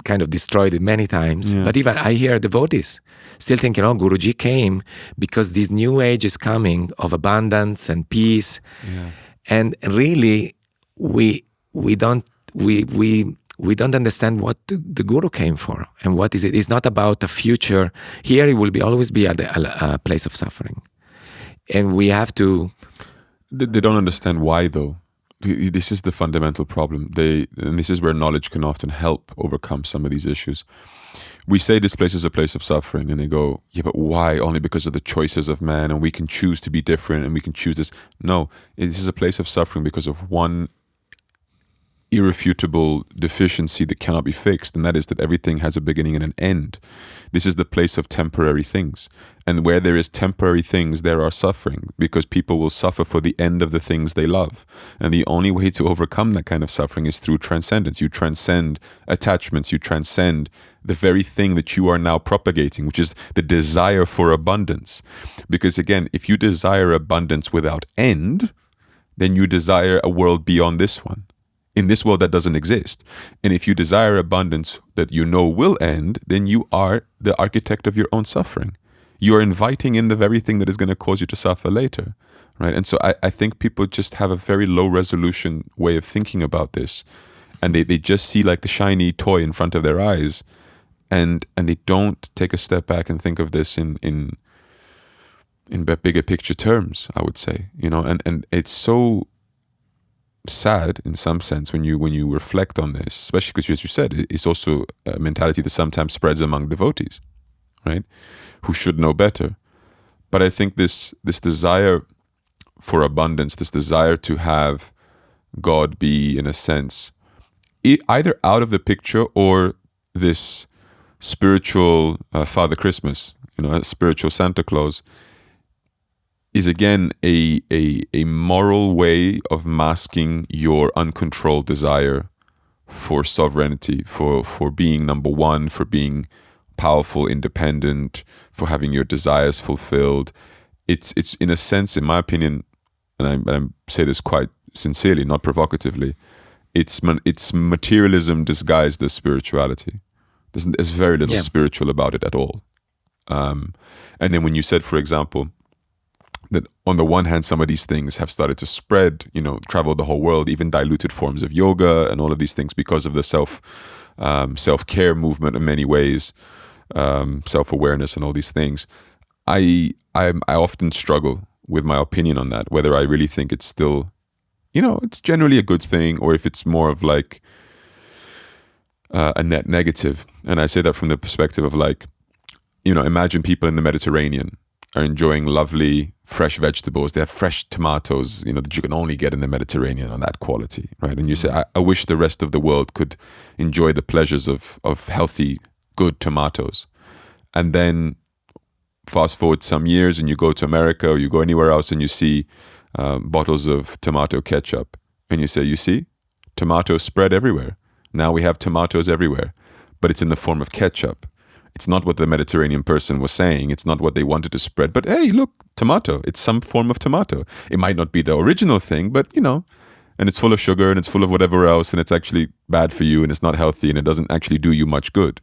kind of destroyed it many times. Yeah. But even I hear devotees still thinking, Guruji came because this new age is coming of abundance and peace. Yeah. And really, we don't understand what the Guru came for and what is it. It's not about a future. Here it will always be a place of suffering. And we have to... They don't understand why, though. This is the fundamental problem. And this is where knowledge can often help overcome some of these issues. We say this place is a place of suffering, and they go, yeah, but why? Only because of the choices of man, and we can choose to be different, and we can choose this. No, this is a place of suffering because of one irrefutable deficiency that cannot be fixed, and that is that everything has a beginning and an end. This is the place of temporary things, and where there is temporary things, there are suffering, because people will suffer for the end of the things they love, and the only way to overcome that kind of suffering is through transcendence. You transcend attachments, you transcend the very thing that you are now propagating, which is the desire for abundance. Because again, if you desire abundance without end, then you desire a world beyond this one. In this world that doesn't exist. And if you desire abundance that you know will end, then you are the architect of your own suffering. You are inviting in the very thing that is going to cause you to suffer later, right? And so I think people just have a very low resolution way of thinking about this. And they just see like the shiny toy in front of their eyes, and they don't take a step back and think of this in bigger picture terms, I would say. And it's so sad in some sense when you reflect on this, especially because, as you said, it's also a mentality that sometimes spreads among devotees, right, who should know better. But I think this desire for abundance, this desire to have God be, in a sense, either out of the picture, or this spiritual Father Christmas, a spiritual Santa Claus, is again a moral way of masking your uncontrolled desire for sovereignty, for being number one, for being powerful, independent, for having your desires fulfilled. It's in a sense, in my opinion, and I say this quite sincerely, not provocatively, it's materialism disguised as spirituality. There's very little spiritual about it at all. And then when you said, for example, that on the one hand, some of these things have started to spread, travel the whole world, even diluted forms of yoga and all of these things because of the self-care movement in many ways, self-awareness and all these things. I often struggle with my opinion on that, whether I really think it's still, it's generally a good thing, or if it's more of like a net negative. And I say that from the perspective of like, imagine people in the Mediterranean are enjoying lovely fresh vegetables. They have fresh tomatoes, that you can only get in the Mediterranean on that quality, right? And you say, I wish the rest of the world could enjoy the pleasures of healthy, good tomatoes. And then fast forward some years and you go to America or you go anywhere else and you see bottles of tomato ketchup. And you say, you see, tomatoes spread everywhere. Now we have tomatoes everywhere, but it's in the form of ketchup. It's not what the Mediterranean person was saying. It's not what they wanted to spread. But hey, look, tomato. It's some form of tomato. It might not be the original thing, but and it's full of sugar and it's full of whatever else, and it's actually bad for you and it's not healthy and it doesn't actually do you much good.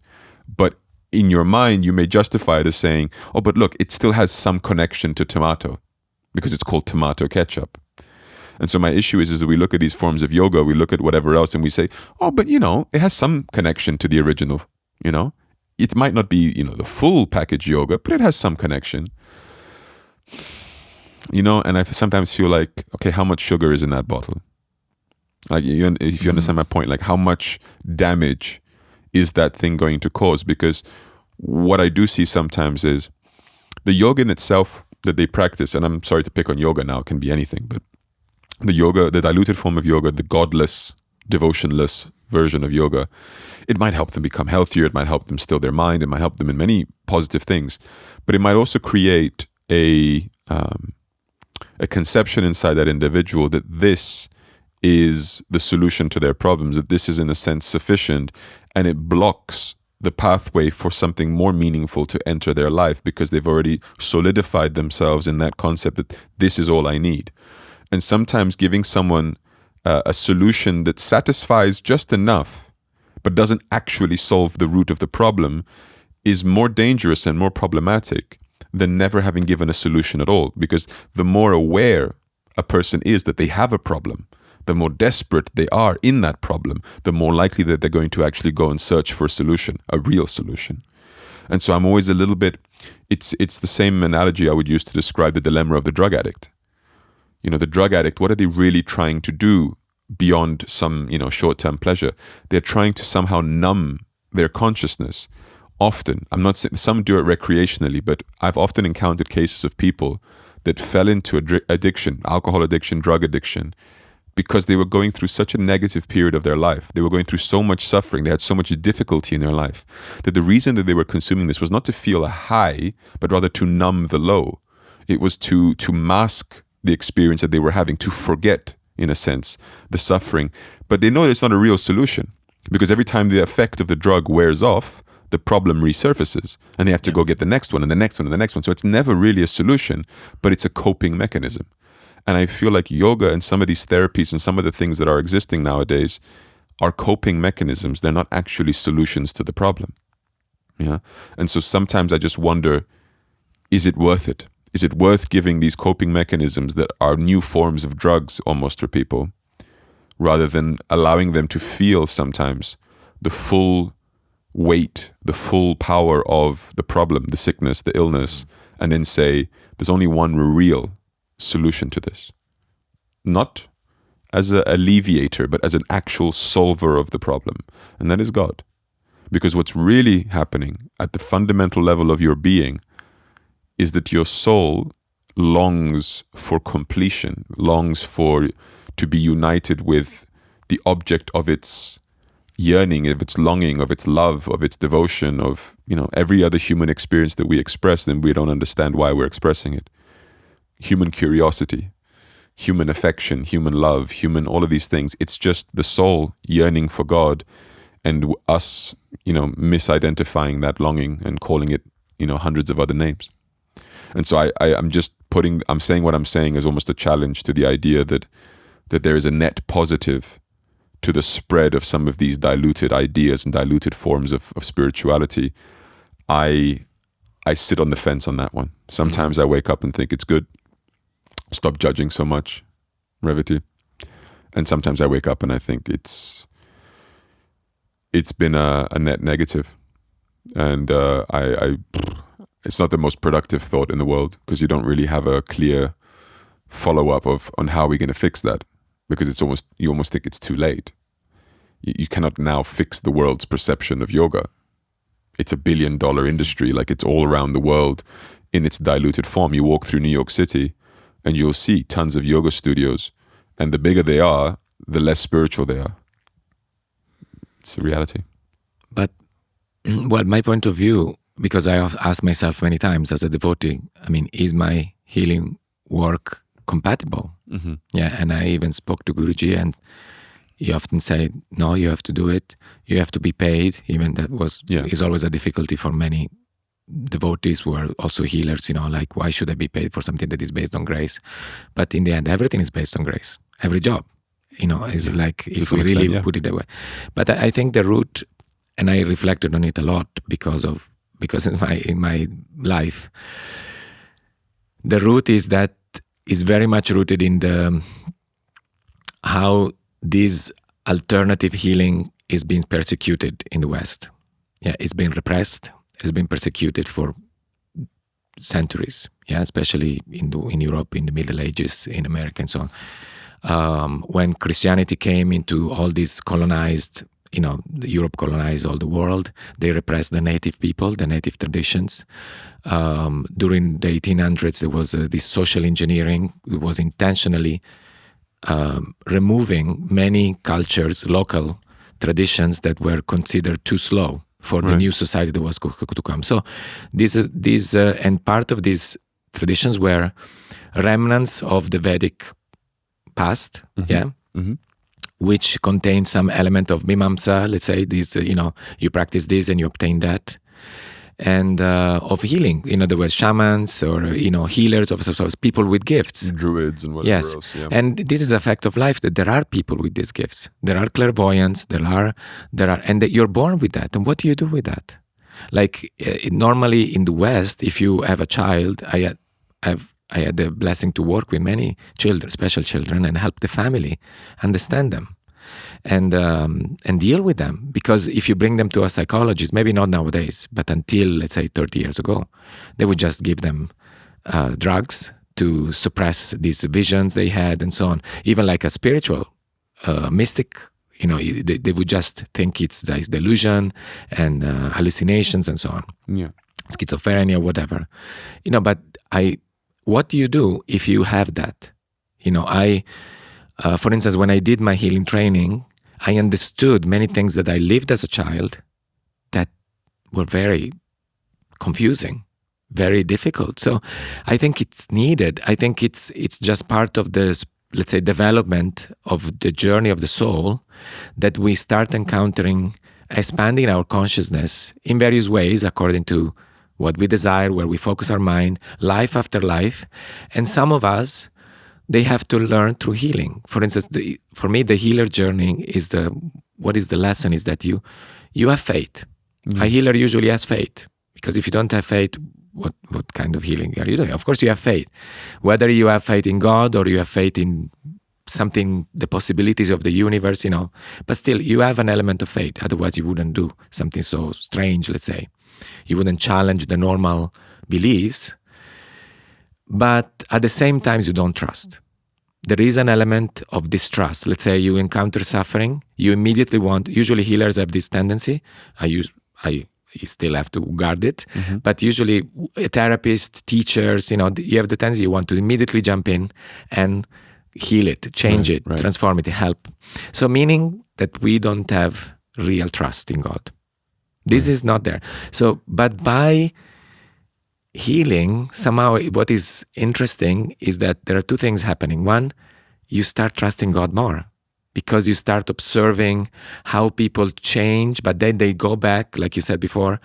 But in your mind, you may justify it as saying, oh, but look, it still has some connection to tomato because it's called tomato ketchup. And so my issue is that we look at these forms of yoga, we look at whatever else, and we say, oh, but it has some connection to the original, It might not be, the full package yoga, but it has some connection. And I sometimes feel like, okay, how much sugar is in that bottle? Like, if you understand my point, like how much damage is that thing going to cause? Because what I do see sometimes is the yoga in itself that they practice, and I'm sorry to pick on yoga now, it can be anything, but the yoga, the diluted form of yoga, the godless, devotionless version of yoga, it might help them become healthier, it might help them still their mind, it might help them in many positive things, but it might also create a conception inside that individual that this is the solution to their problems, that this is in a sense sufficient, and it blocks the pathway for something more meaningful to enter their life because they've already solidified themselves in that concept that this is all I need. And sometimes giving someone a solution that satisfies just enough but doesn't actually solve the root of the problem is more dangerous and more problematic than never having given a solution at all. Because the more aware a person is that they have a problem, the more desperate they are in that problem, the more likely that they're going to actually go and search for a solution, a real solution. And so I'm always a little bit, it's the same analogy I would use to describe the dilemma of the drug addict. The drug addict, what are they really trying to do beyond some, short-term pleasure? They're trying to somehow numb their consciousness. Often, I'm not saying some do it recreationally, but I've often encountered cases of people that fell into addiction, alcohol addiction, drug addiction, because they were going through such a negative period of their life. They were going through so much suffering. They had so much difficulty in their life that the reason that they were consuming this was not to feel a high, but rather to numb the low. It was to mask the experience that they were having, to forget, in a sense, the suffering. But they know that it's not a real solution because every time the effect of the drug wears off, the problem resurfaces and they have to go get the next one and the next one and the next one. So it's never really a solution, but it's a coping mechanism. And I feel like yoga and some of these therapies and some of the things that are existing nowadays are coping mechanisms. They're not actually solutions to the problem. Yeah. And so sometimes I just wonder, is it worth it? Is it worth giving these coping mechanisms that are new forms of drugs almost for people, rather than allowing them to feel sometimes the full weight, the full power of the problem, the sickness, the illness, and then say, there's only one real solution to this. Not as an alleviator, but as an actual solver of the problem. And that is God. Because what's really happening at the fundamental level of your being is that your soul longs for completion, longs to be united with the object of its yearning, of its longing, of its love, of its devotion, of every other human experience that we express, then we don't understand why we're expressing it. Human curiosity, human affection, human love, all of these things. It's just the soul yearning for God, and us, misidentifying that longing and calling it, hundreds of other names. And so I'm saying what I'm saying is almost a challenge to the idea that there is a net positive to the spread of some of these diluted ideas and diluted forms of spirituality. I sit on the fence on that one. Sometimes I wake up and think it's good. Stop judging so much, Revatee. And sometimes I wake up and I think it's been a net negative. And it's not the most productive thought in the world because you don't really have a clear follow-up on how we're going to fix that, because you almost think it's too late. You cannot now fix the world's perception of yoga. It's $1 billion industry, like it's all around the world in its diluted form. You walk through New York City and you'll see tons of yoga studios, and the bigger they are, the less spiritual they are. It's a reality. But, well, my point of view, because I have asked myself many times as a devotee, is my healing work compatible? Mm-hmm. Yeah, and I even spoke to Guruji, and he often said, no, you have to do it. You have to be paid. Even that is always a difficulty for many devotees who are also healers, like, why should I be paid for something that is based on grace? But in the end, everything is based on grace. Every job, Is like, if some we really extent, yeah. put it that way. But I think the root, and I reflected on it a lot because in my life, the root is very much rooted in how this alternative healing is being persecuted in the West. Yeah, it's been repressed, it's been persecuted for centuries. Yeah, especially in Europe, in the Middle Ages, in America, and so on. When Christianity came into all these colonized, Europe colonized all the world, they repressed the native people, the native traditions. During the 1800s, there was this social engineering. It was intentionally removing many cultures, local traditions that were considered too slow for the new society that was to come. So these and part of these traditions were remnants of the Vedic past, which contained some element of Mimamsa. Let's say this, you practice this and you obtain that, and of healing. There were shamans or healers of people with gifts, druids and whatever else. Yeah. And this is a fact of life, that there are people with these gifts. There are clairvoyants. There are, and that you're born with that. And what do you do with that? Like normally in the West, if you have a child, I had the blessing to work with many children, special children, and help the family understand them and deal with them. Because if you bring them to a psychologist, maybe not nowadays, but until, let's say, 30 years ago, they would just give them drugs to suppress these visions they had and so on. Even like a spiritual mystic, they would just think it's delusion and hallucinations and so on. Yeah. Schizophrenia, whatever. But what do you do if you have that? For instance, when I did my healing training, I understood many things that I lived as a child that were very confusing, very difficult. So I think it's needed. I think it's just part of the, let's say, development of the journey of the soul, that we start encountering, expanding our consciousness in various ways according to what we desire, where we focus our mind, life after life. And some of us, they have to learn through healing. For instance, for me, the healer journey is what is the lesson is that you have faith. A healer usually has faith, because if you don't have faith, what kind of healing are you doing? Of course, you have faith. Whether you have faith in God or you have faith in something, the possibilities of the universe, but still you have an element of faith. Otherwise, you wouldn't do something so strange, let's say. You wouldn't challenge the normal beliefs. But at the same time, you don't trust. There is an element of distrust. Let's say you encounter suffering, you immediately usually healers have this tendency. I still have to guard it, but usually therapists, teachers, you have the tendency you want to immediately jump in and heal it, change it, transform it, help. So meaning that we don't have real trust in God. This is not there. So, but by healing, somehow what is interesting is that there are two things happening. One, you start trusting God more, because you start observing how people change, but then they go back, like you said before,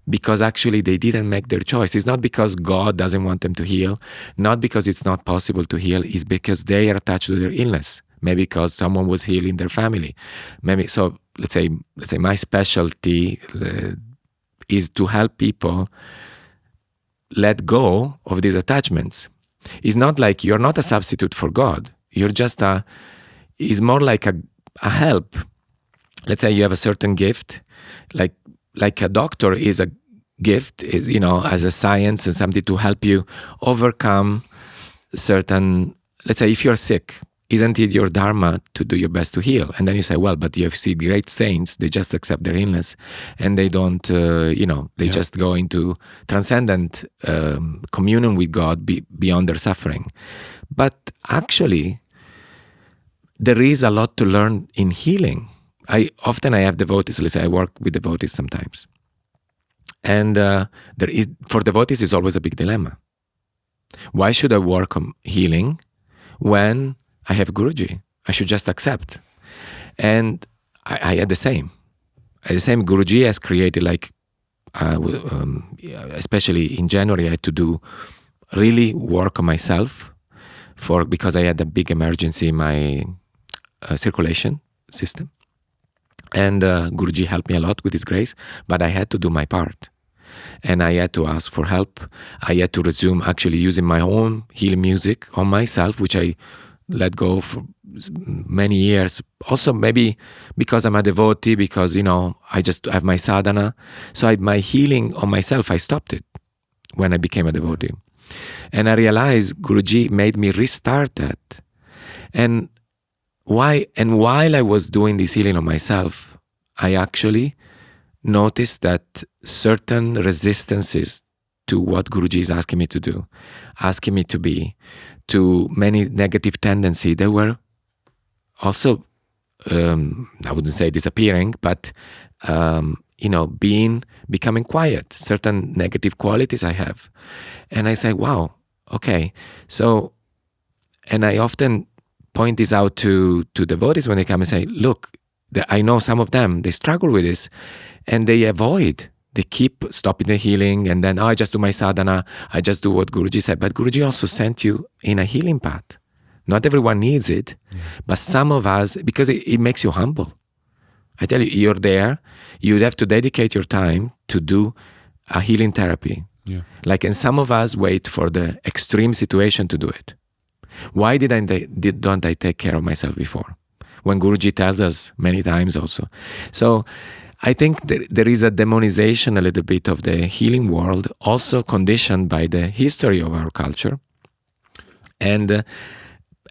because actually they didn't make their choice. It's not because God doesn't want them to heal, not because it's not possible to heal, it's because they are attached to their illness. Maybe because someone was healing their family. Maybe so. Let's say my specialty is to help people let go of these attachments. It's not like you're not a substitute for God. You're just it's more like a help. Let's say you have a certain gift, like a doctor is a gift, is as a science and something to help you overcome certain. Let's say if you're sick, isn't it your dharma to do your best to heal? And then you say, well, but you see great saints, they just accept their illness and they don't, just go into transcendent communion with God beyond their suffering. But actually, there is a lot to learn in healing. I have devotees, let's say I work with devotees sometimes. And for devotees, it's always a big dilemma. Why should I work on healing when I have Guruji? I should just accept. And I had the same. Guruji has created, especially in January, I had to do really work on myself because I had a big emergency in my circulation system. And Guruji helped me a lot with his grace, but I had to do my part. And I had to ask for help. I had to resume actually using my own healing music on myself, which I let go for many years. Also maybe because I'm a devotee, because, I just have my sadhana. So my healing on myself, I stopped it when I became a devotee. And I realized Guruji made me restart that. And while I was doing this healing on myself, I actually noticed that certain resistances to what Guruji is asking me to do, asking me to be, to many negative tendencies, they were also, I wouldn't say disappearing, but, becoming quiet, certain negative qualities I have. And I say, wow, okay. So, and I often point this out to devotees when they come and say, look, I know some of them, they struggle with this and they keep stopping the healing and then, I just do my sadhana, I just do what Guruji said. But Guruji also sent you in a healing path. Not everyone needs it, but some of us, because it makes you humble. I tell you, you're there, you have to dedicate your time to do a healing therapy. Yeah. And some of us wait for the extreme situation to do it. Why don't I take care of myself before? When Guruji tells us many times also. So I think there is a demonization a little bit of the healing world, also conditioned by the history of our culture. And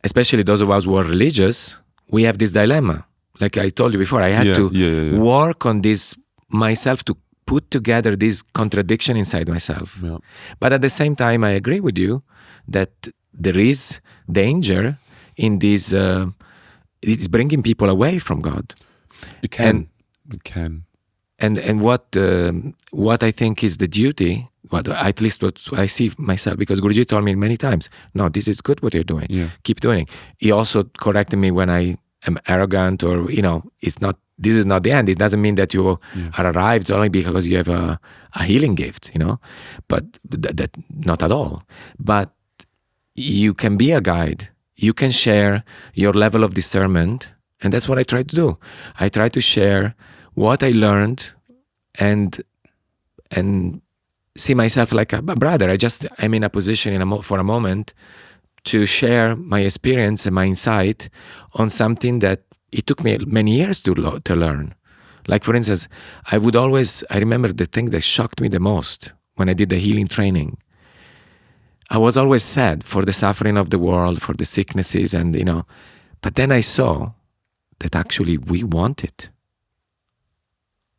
especially those of us who are religious, we have this dilemma. Like I told you before, I had to work on this myself to put together this contradiction inside myself. Yeah. But at the same time, I agree with you that there is danger in this. It's bringing people away from God. It can. And what I think is the duty, at least what I see myself, because Guruji told me many times, no, this is good what you're doing. Yeah. Keep doing it. He also corrected me when I am arrogant or, it's not. This is not the end. It doesn't mean that you are arrived. It's only because you have a healing gift, But that not at all. But you can be a guide. You can share your level of discernment. And that's what I try to do. I try to share what I learned and see myself like a brother. I'm in a position for a moment to share my experience and my insight on something that it took me many years to learn. Like, for instance, I remember the thing that shocked me the most when I did the healing training. I was always sad for the suffering of the world, for the sicknesses, and, but then I saw that actually we want it.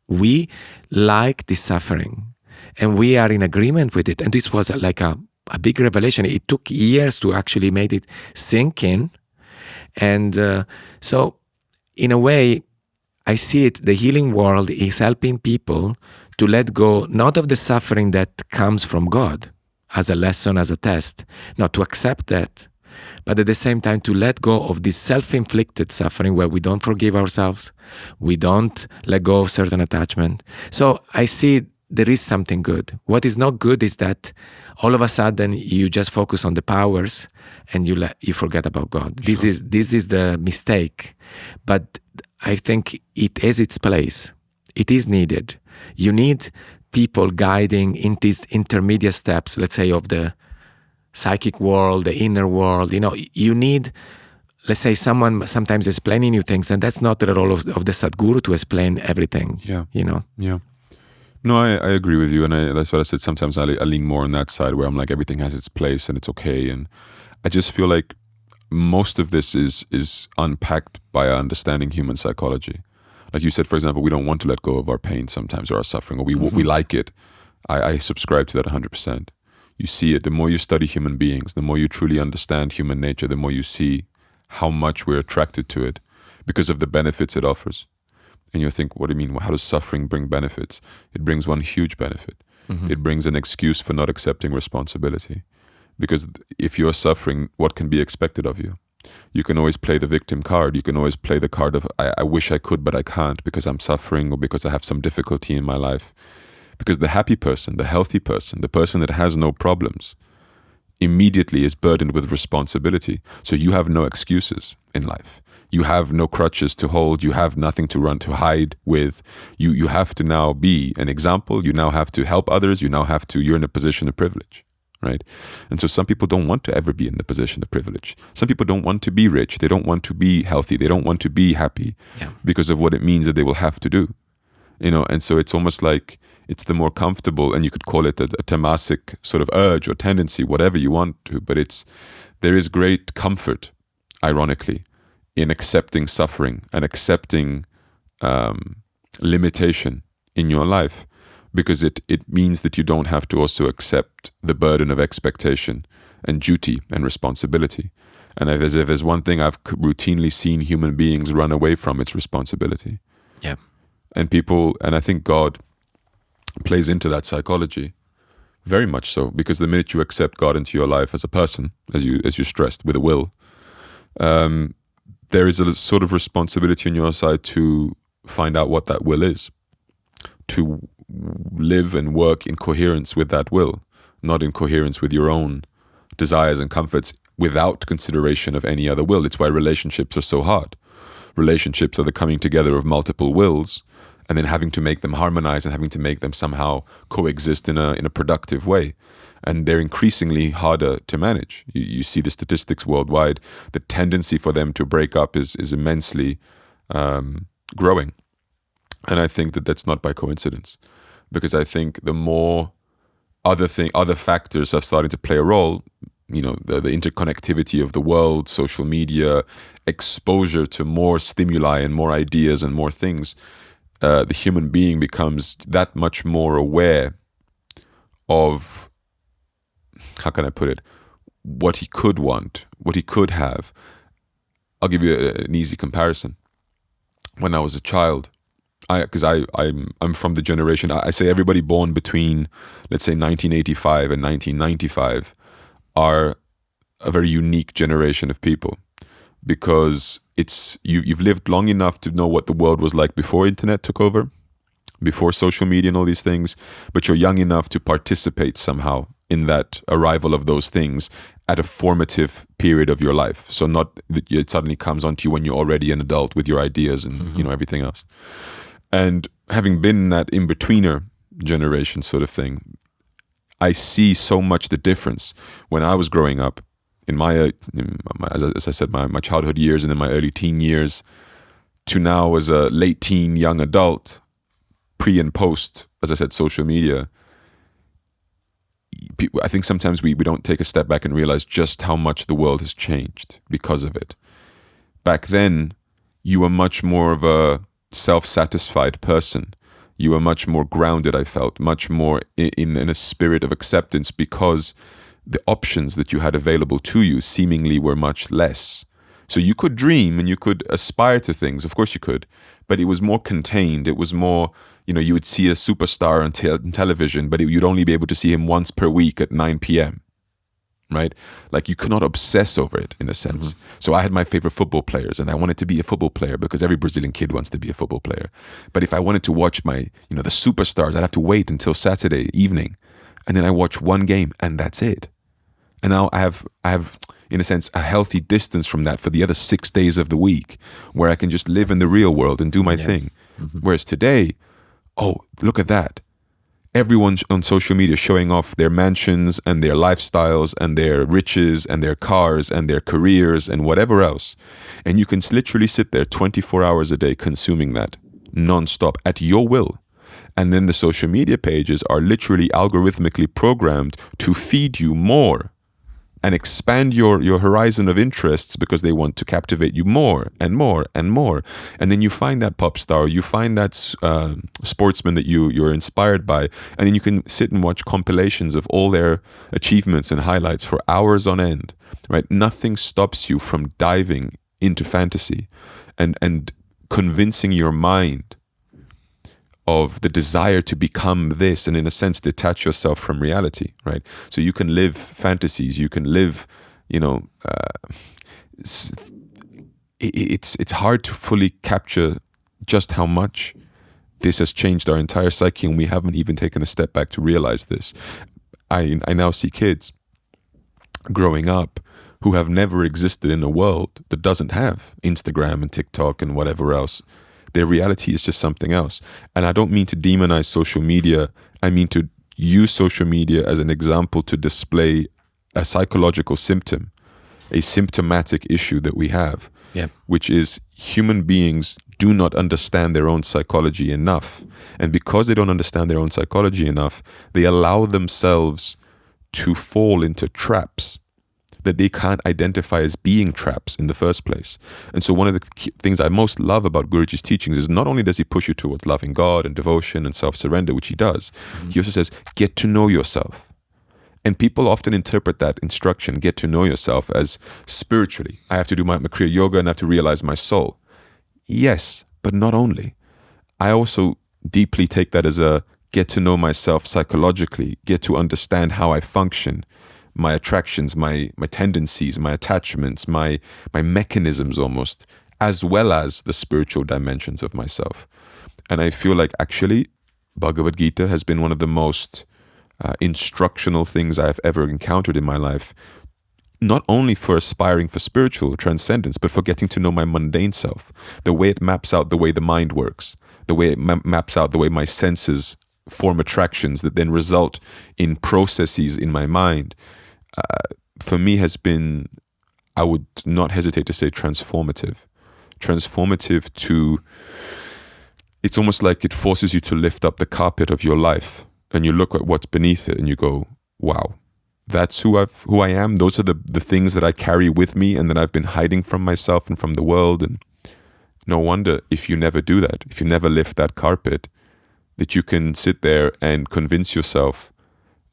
We like this suffering and we are in agreement with it. And this was like a big revelation. It took years to actually make it sink in. And so in a way, I see it, the healing world is helping people to let go, not of the suffering that comes from God as a lesson, as a test, not to accept that, but at the same time to let go of this self-inflicted suffering where we don't forgive ourselves, we don't let go of certain attachment. So I see there is something good. What is not good is that all of a sudden you just focus on the powers and you forget about God. Sure. This is the mistake. But I think it has its place. It is needed. You need people guiding in these intermediate steps, let's say, of the psychic world, the inner world. You need, let's say, someone sometimes explaining you things, and that's not the role of the satguru to explain everything. Yeah. Yeah. No, I agree with you, and that's what I said. Sometimes I lean more on that side where I'm like, everything has its place and it's okay, and I just feel like most of this is unpacked by understanding human psychology. Like you said, for example, we don't want to let go of our pain sometimes or our suffering, or we like it. I subscribe to that 100%. You see it. The more you study human beings, the more you truly understand human nature, the more you see how much we're attracted to it because of the benefits it offers. And you think, what do you mean? How does suffering bring benefits? It brings one huge benefit. Mm-hmm. It brings an excuse for not accepting responsibility. Because if you're suffering, what can be expected of you? You can always play the victim card. You can always play the card of, I wish I could, but I can't because I'm suffering or because I have some difficulty in my life. Because the happy person, the healthy person, the person that has no problems, immediately is burdened with responsibility. So you have no excuses in life. You have no crutches to hold. You have nothing to run to hide with. You have to now be an example. You now have to help others. You're in a position of privilege, right? And so some people don't want to ever be in the position of privilege. Some people don't want to be rich. They don't want to be healthy. They don't want to be happy because of what it means that they will have to do. And so it's almost like it's the more comfortable, and you could call it a tamasic sort of urge or tendency, whatever you want to, but there is great comfort, ironically, in accepting suffering and accepting limitation in your life, because it means that you don't have to also accept the burden of expectation and duty and responsibility. And if there's one thing I've routinely seen human beings run away from, it's responsibility. Yeah. And I think God plays into that psychology very much so, because the minute you accept God into your life as a person, as you stressed, with a will, there is a sort of responsibility on your side to find out what that will is, to live and work in coherence with that will, not in coherence with your own desires and comforts without consideration of any other will. It's why relationships are so hard. Relationships are the coming together of multiple wills, and then having to make them harmonize and having to make them somehow coexist in a productive way. And they're increasingly harder to manage. You see the statistics worldwide. The tendency for them to break up is immensely growing. And I think that that's not by coincidence, because I think the more other factors are starting to play a role, the interconnectivity of the world, social media, exposure to more stimuli and more ideas and more things, the human being becomes that much more aware of, how can I put it, what he could want, what he could have. I'll give you an easy comparison. When I was a child, because I'm from the generation, I say everybody born between, let's say, 1985 and 1995 are a very unique generation of people, because you've lived long enough to know what the world was like before internet took over, before social media and all these things, but you're young enough to participate somehow in that arrival of those things at a formative period of your life. So not that it suddenly comes onto you when you're already an adult with your ideas and everything else. And having been in that in-betweener generation sort of thing, I see so much the difference when I was growing up in as I said, my childhood years and in my early teen years, to now as a late teen, young adult, pre and post, as I said, social media. I think sometimes we don't take a step back and realize just how much the world has changed because of it. Back then, you were much more of a self-satisfied person. You were much more grounded, I felt, much more in a spirit of acceptance, because the options that you had available to you seemingly were much less. So you could dream and you could aspire to things, of course you could, but it was more contained. It was more, you would see a superstar on television, but you'd only be able to see him once per week at 9 p.m., right? Like, you could not obsess over it in a sense. So I had my favorite football players, and I wanted to be a football player because every Brazilian kid wants to be a football player. But if I wanted to watch the superstars, I'd have to wait until Saturday evening, and then I watch one game and that's it. And now I have, in a sense, a healthy distance from that for the other 6 days of the week, where I can just live in the real world and do my thing. Whereas today, oh, look at that. Everyone's on social media showing off their mansions and their lifestyles and their riches and their cars and their careers and whatever else. And you can literally sit there 24 hours a day consuming that non-stop at your will. And then the social media pages are literally algorithmically programmed to feed you more and expand your horizon of interests, because they want to captivate you more and more and more. And then you find that pop star, you find that sportsman that you're inspired by, and then you can sit and watch compilations of all their achievements and highlights for hours on end, right? Nothing stops you from diving into fantasy and convincing your mind of the desire to become this, and in a sense detach yourself from reality, right? So you can live fantasies, you can live, it's hard to fully capture just how much this has changed our entire psyche, and we haven't even taken a step back to realize this. I now see kids growing up who have never existed in a world that doesn't have Instagram and TikTok and whatever else. Their reality is just something else. And I don't mean to demonize social media. I mean to use social media as an example to display a psychological symptom, a symptomatic issue that we have, which is human beings do not understand their own psychology enough. And because they don't understand their own psychology enough, they allow themselves to fall into traps that they can't identify as being traps in the first place. And so one of the things I most love about Guruji's teachings is not only does he push you towards loving God and devotion and self-surrender, which he does, he also says, get to know yourself. And people often interpret that instruction, get to know yourself, as spiritually. I have to do my Kriya Yoga and I have to realize my soul. Yes, but not only. I also deeply take that as a get to know myself psychologically, get to understand how I function, my attractions, my tendencies, my attachments, my mechanisms almost, as well as the spiritual dimensions of myself. And I feel like actually Bhagavad Gita has been one of the most instructional things I've ever encountered in my life, not only for aspiring for spiritual transcendence, but for getting to know my mundane self, the way it maps out the way the mind works, the way it maps out the way my senses form attractions that then result in processes in my mind. For me has been, I would not hesitate to say, transformative. Transformative to, it's almost like it forces you to lift up the carpet of your life and you look at what's beneath it and you go, wow, that's who I am. Those are the things that I carry with me and that I've been hiding from myself and from the world. And no wonder if you never do that, if you never lift that carpet, that you can sit there and convince yourself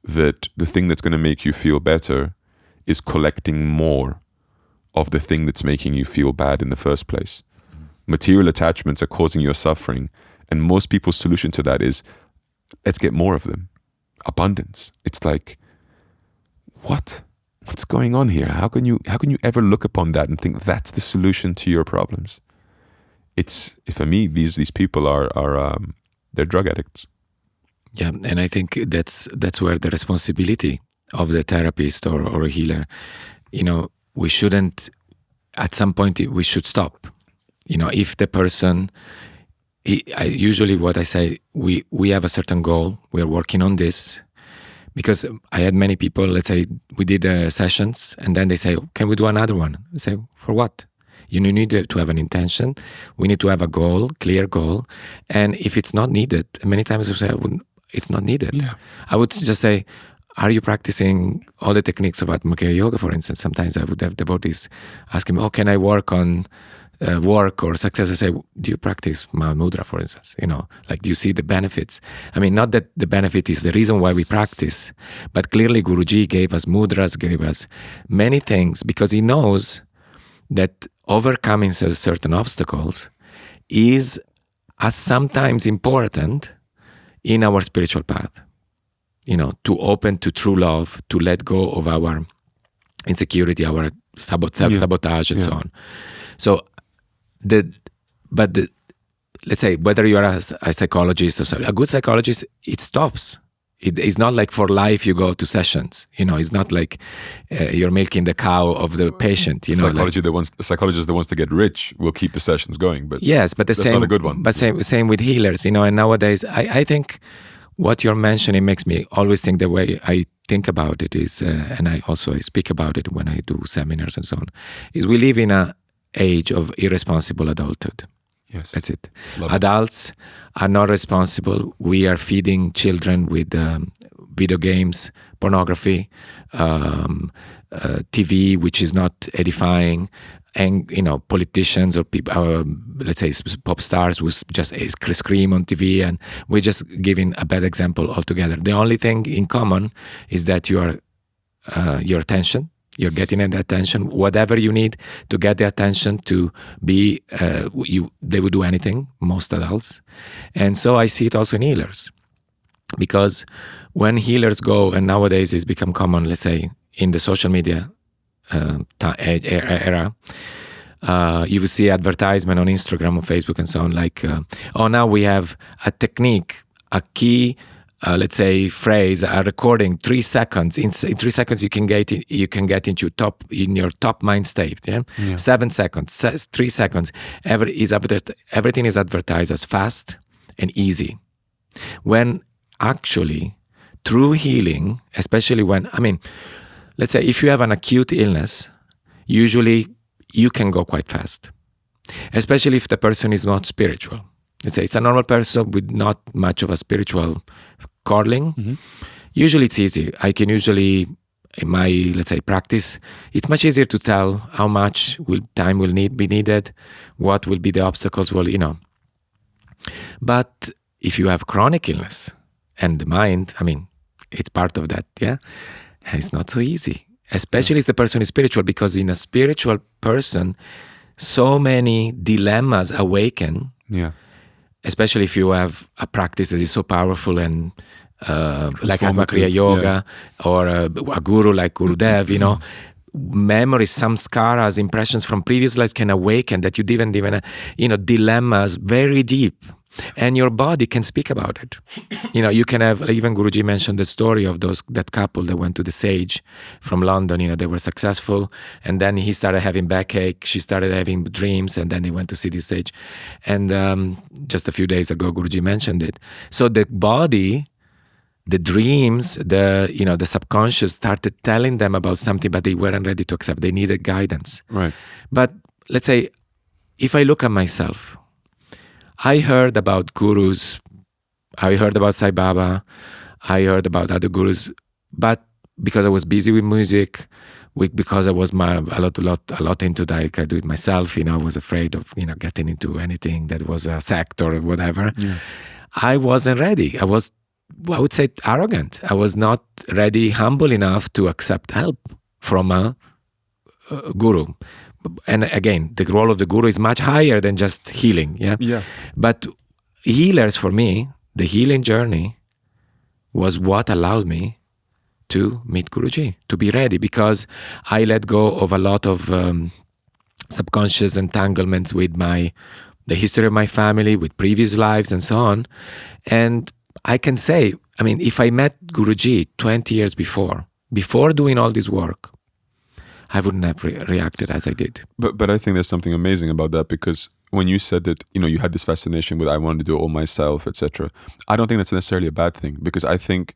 that the thing that's going to make you feel better is collecting more of the thing that's making you feel bad in the first place. Material attachments are causing your suffering, and most people's solution to that is, let's get more of them. Abundance. It's like, what's going on here? How can you ever look upon that and think that's the solution to your problems? It's, for me, these people are they're drug addicts. Yeah, and I think that's where the responsibility of the therapist or a healer, we shouldn't, at some point we should stop. If the person, usually what I say, we have a certain goal, we are working on this, because I had many people, let's say we did sessions and then they say, can we do another one? I say, for what? You need to have an intention. We need to have a goal, clear goal. And if it's not needed, many times I say, it's not needed. Yeah. I would just say, are you practicing all the techniques of Kriya Yoga, for instance? Sometimes I would have devotees asking me, can I work on work or success? I say, do you practice Mahamudra, for instance? Do you see the benefits? I mean, not that the benefit is the reason why we practice, but clearly Guruji gave us mudras, gave us many things, because he knows that overcoming certain obstacles is as sometimes important in our spiritual path. To open to true love, to let go of our insecurity, our self-sabotage, and so on. So, let's say, whether you are a psychologist or a good psychologist, it stops. It's not like for life you go to sessions. It's not like you're milking the cow of the patient. Psychologist that wants to get rich will keep the sessions going, but yes, but that's not a good one. But same with healers. And nowadays, I think what you're mentioning makes me always think the way I think about it is, and I speak about it when I do seminars and so on, is we live in an age of irresponsible adulthood. Yes. That's it. Love Adults are not responsible. We are feeding children with video games, pornography, TV, which is not edifying, and politicians or people, let's say pop stars who just scream on TV, and we're just giving a bad example altogether. The only thing in common is that you are your attention. You're getting the attention, whatever you need to get the attention to be, they would do anything, most adults. And so I see it also in healers. Because when healers go, and nowadays it's become common, let's say, in the social media era, you will see advertisement on Instagram, on Facebook and so on, like, now we have a technique, a key let's say, phrase, a recording, 3 seconds. In 3 seconds, you can get into your top mind state. Yeah? 7 seconds, 3 seconds. Everything is advertised as fast and easy. When actually, true healing, especially when, let's say, if you have an acute illness, usually you can go quite fast, especially if the person is not spiritual. Let's say it's a normal person with not much of a spiritual calling. Mm-hmm. Usually it's easy. I can usually, in my, let's say, practice, it's much easier to tell how much time will be needed, what will be the obstacles, But if you have chronic illness and the mind, it's part of that, yeah? It's not so easy, especially if the person is spiritual, because in a spiritual person, so many dilemmas awaken. Yeah. Especially if you have a practice that is so powerful and like Kriya Yoga, or a guru like Gurudev, memories, samskaras, impressions from previous lives can awaken that you didn't even, dilemmas very deep. And your body can speak about it. You can have, even Guruji mentioned the story of that couple that went to the sage from London. They were successful, and then he started having backache, she started having dreams, and then they went to see the sage. And just a few days ago, Guruji mentioned it. So the body, the dreams, the subconscious started telling them about something, but they weren't ready to accept. They needed guidance. Right. But let's say, if I look at myself, I heard about gurus, I heard about Sai Baba, I heard about other gurus, but because I was busy with music, because I was a lot into that, I do it myself, I was afraid of, getting into anything that was a sect or whatever. Yeah. I wasn't ready. I would say arrogant. I was not ready, humble enough to accept help from a guru. And again, the role of the guru is much higher than just healing. Yeah. But healers, for me, the healing journey was what allowed me to meet Guruji, to be ready, because I let go of a lot of subconscious entanglements with the history of my family, with previous lives and so on. And I can say, if I met Guruji 20 years before doing all this work, I wouldn't have reacted as I did. But I think there's something amazing about that, because when you said that, you had this fascination with I wanted to do it all myself, etc. I don't think that's necessarily a bad thing, because I think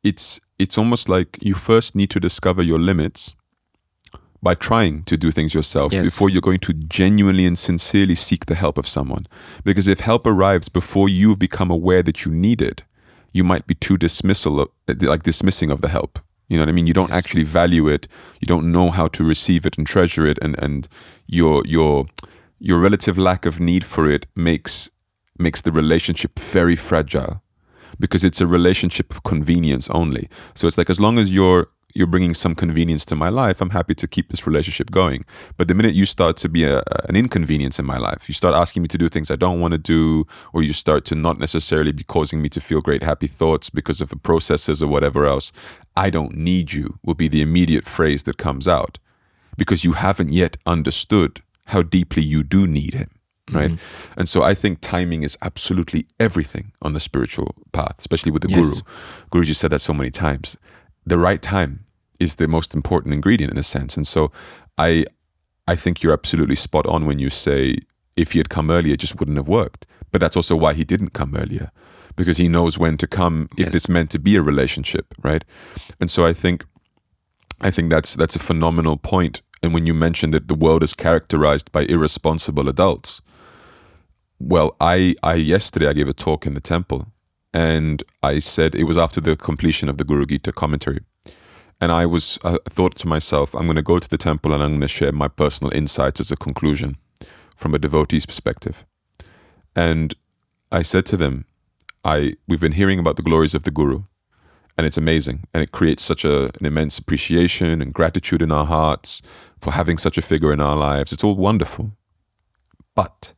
it's almost like you first need to discover your limits by trying to do things yourself before you're going to genuinely and sincerely seek the help of someone. Because if help arrives before you've become aware that you need it, you might be too dismissing of the help. You know what I mean? You don't actually value it. You don't know how to receive it and treasure it, and your relative lack of need for it makes the relationship very fragile, because it's a relationship of convenience only. So it's like, as long as you're bringing some convenience to my life, I'm happy to keep this relationship going. But the minute you start to be an inconvenience in my life, you start asking me to do things I don't want to do, or you start to not necessarily be causing me to feel great, happy thoughts because of the processes or whatever else, I don't need you, will be the immediate phrase that comes out, because you haven't yet understood how deeply you do need him. Right. Mm-hmm. And so I think timing is absolutely everything on the spiritual path, especially with the guru. Guruji said that so many times. The right time is the most important ingredient, in a sense. And so I think you're absolutely spot on when you say, if he had come earlier, it just wouldn't have worked. But that's also why he didn't come earlier, because he knows when to come if it's meant to be a relationship, right? And so I think that's a phenomenal point. And when you mentioned that the world is characterized by irresponsible adults, well, yesterday I gave a talk in the temple, and I said, it was after the completion of the Guru Gita commentary. And I thought to myself, I'm going to go to the temple and I'm going to share my personal insights as a conclusion from a devotee's perspective. And I said to them, we've been hearing about the glories of the Guru, and it's amazing. And it creates such an immense appreciation and gratitude in our hearts for having such a figure in our lives. It's all wonderful. But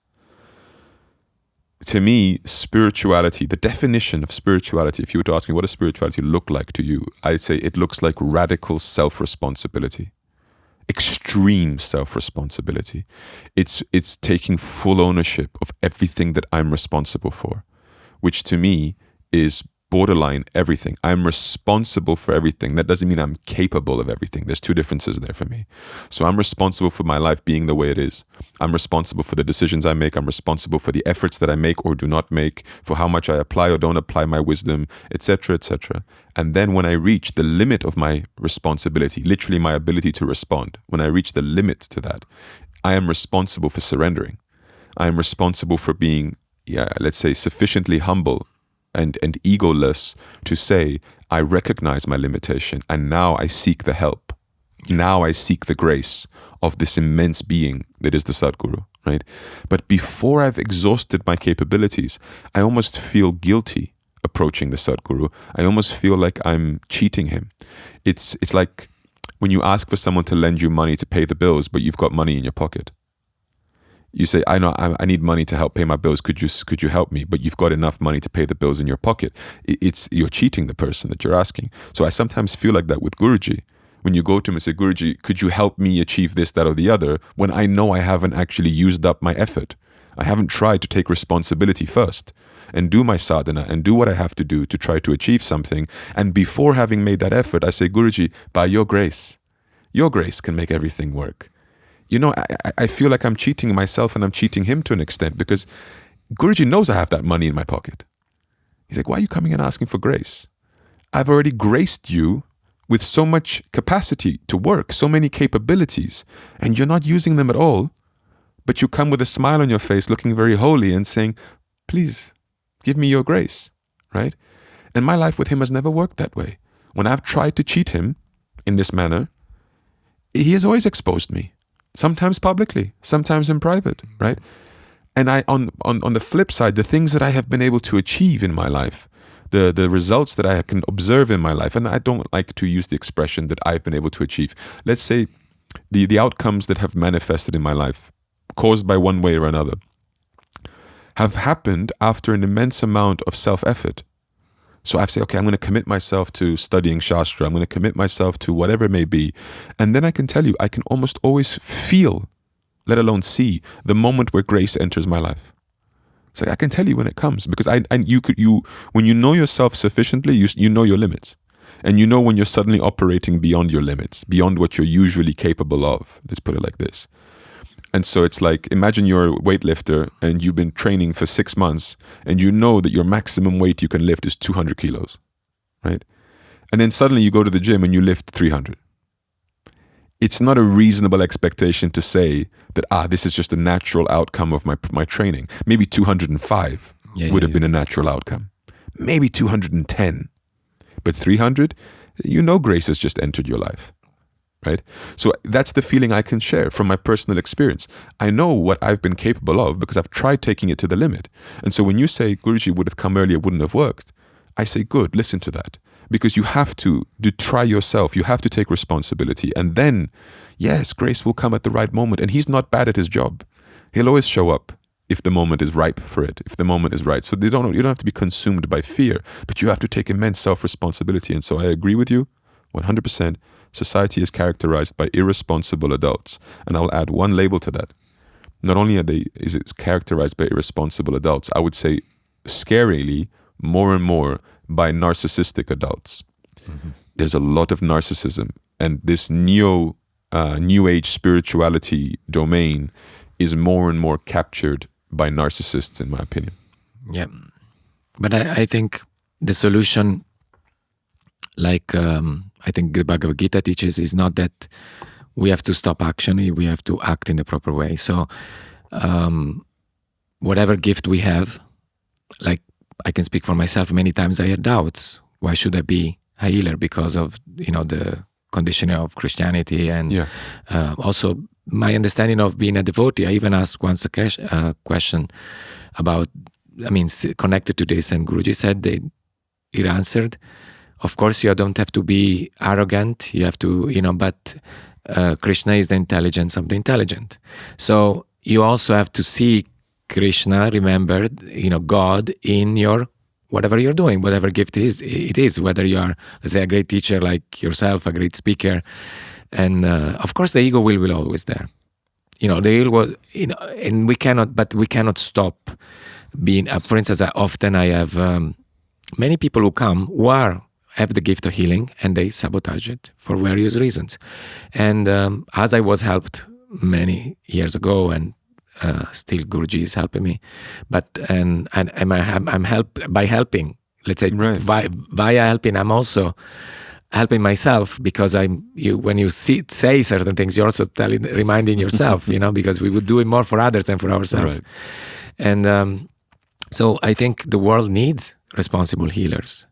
to me, spirituality, the definition of spirituality, if you were to ask me, what does spirituality look like to you? I'd say it looks like radical self-responsibility, extreme self-responsibility. It's taking full ownership of everything that I'm responsible for, which to me is borderline everything. I'm responsible for everything. That doesn't mean I'm capable of everything. There's two differences there for me. So I'm responsible for my life being the way it is. I'm responsible for the decisions I make. I'm responsible for the efforts that I make or do not make, for how much I apply or don't apply my wisdom, etc., etc. And then when I reach the limit of my responsibility, literally my ability to respond, when I reach the limit to that, I am responsible for surrendering. I am responsible for being, let's say, sufficiently humble and egoless to say, I recognize my limitation and now I seek the help. Now I seek the grace of this immense being that is the Sadguru, right? But before I've exhausted my capabilities, I almost feel guilty approaching the Sadguru. I almost feel like I'm cheating him. It's like when you ask for someone to lend you money to pay the bills, but you've got money in your pocket. You say, I know I need money to help pay my bills. Could you help me? But you've got enough money to pay the bills in your pocket. You're cheating the person that you're asking. So I sometimes feel like that with Guruji. When you go to him and say, Guruji, could you help me achieve this, that, or the other? When I know I haven't actually used up my effort. I haven't tried to take responsibility first and do my sadhana and do what I have to do to try to achieve something. And before having made that effort, I say, Guruji, by your grace can make everything work. You know, I feel like I'm cheating myself and I'm cheating him to an extent because Guruji knows I have that money in my pocket. He's like, why are you coming and asking for grace? I've already graced you with so much capacity to work, so many capabilities, and you're not using them at all. But you come with a smile on your face, looking very holy and saying, please, give me your grace, right? And my life with him has never worked that way. When I've tried to cheat him in this manner, he has always exposed me. Sometimes publicly, sometimes in private, right? And on the flip side, the things that I have been able to achieve in my life, the results that I can observe in my life, and I don't like to use the expression that I've been able to achieve. Let's say the outcomes that have manifested in my life, caused by one way or another, have happened after an immense amount of self-effort. So I say, okay, I'm going to commit myself to studying Shastra. I'm going to commit myself to whatever it may be. And then I can tell you, I can almost always feel, let alone see, the moment where grace enters my life. It's like I can tell you when it comes because when you know yourself sufficiently, you know your limits. And you know when you're suddenly operating beyond your limits, beyond what you're usually capable of. Let's put it like this. And so it's like, imagine you're a weightlifter and you've been training for 6 months and you know that your maximum weight you can lift is 200 kilos, right? And then suddenly you go to the gym and you lift 300. It's not a reasonable expectation to say that, this is just a natural outcome of my training. Maybe 205 would have been a natural outcome. Maybe 210. But 300, you know grace has just entered your life. Right? So that's the feeling I can share from my personal experience. I know what I've been capable of because I've tried taking it to the limit. And so when you say Guruji would have come earlier, wouldn't have worked, I say, good, listen to that. Because you have to try yourself. You have to take responsibility. And then, yes, grace will come at the right moment. And he's not bad at his job. He'll always show up if the moment is ripe for it, if the moment is right. So you don't have to be consumed by fear, but you have to take immense self-responsibility. And so I agree with you 100%. Society is characterized by irresponsible adults. And I'll add one label to that. Not only is it characterized by irresponsible adults, I would say scarily more and more by narcissistic adults. Mm-hmm. There's a lot of narcissism. And this new age spirituality domain is more and more captured by narcissists, in my opinion. Yeah. But I think the solution, like I think the Bhagavad Gita teaches, is not that we have to stop action, we have to act in the proper way. So whatever gift we have, like I can speak for myself, many times I had doubts. Why should I be a healer? Because of, the conditioning of Christianity and also my understanding of being a devotee. I even asked once a question about, connected to this, and Guruji said it answered, of course you don't have to be arrogant, you have to, but Krishna is the intelligence of the intelligent. So you also have to see Krishna, remember, God in your, whatever you're doing, whatever gift it is, whether you are, let's say, a great teacher like yourself, a great speaker. And of course the ego will always there. The ego will, and we cannot stop being, for instance, often I have many people who come who have the gift of healing and they sabotage it for various reasons. And as I was helped many years ago, and still Guruji is helping me, but I'm helped by helping. Let's say via helping, I'm also helping myself, because when you say certain things, you're also reminding yourself, because we would do it more for others than for ourselves. Right. And so I think the world needs responsible healers.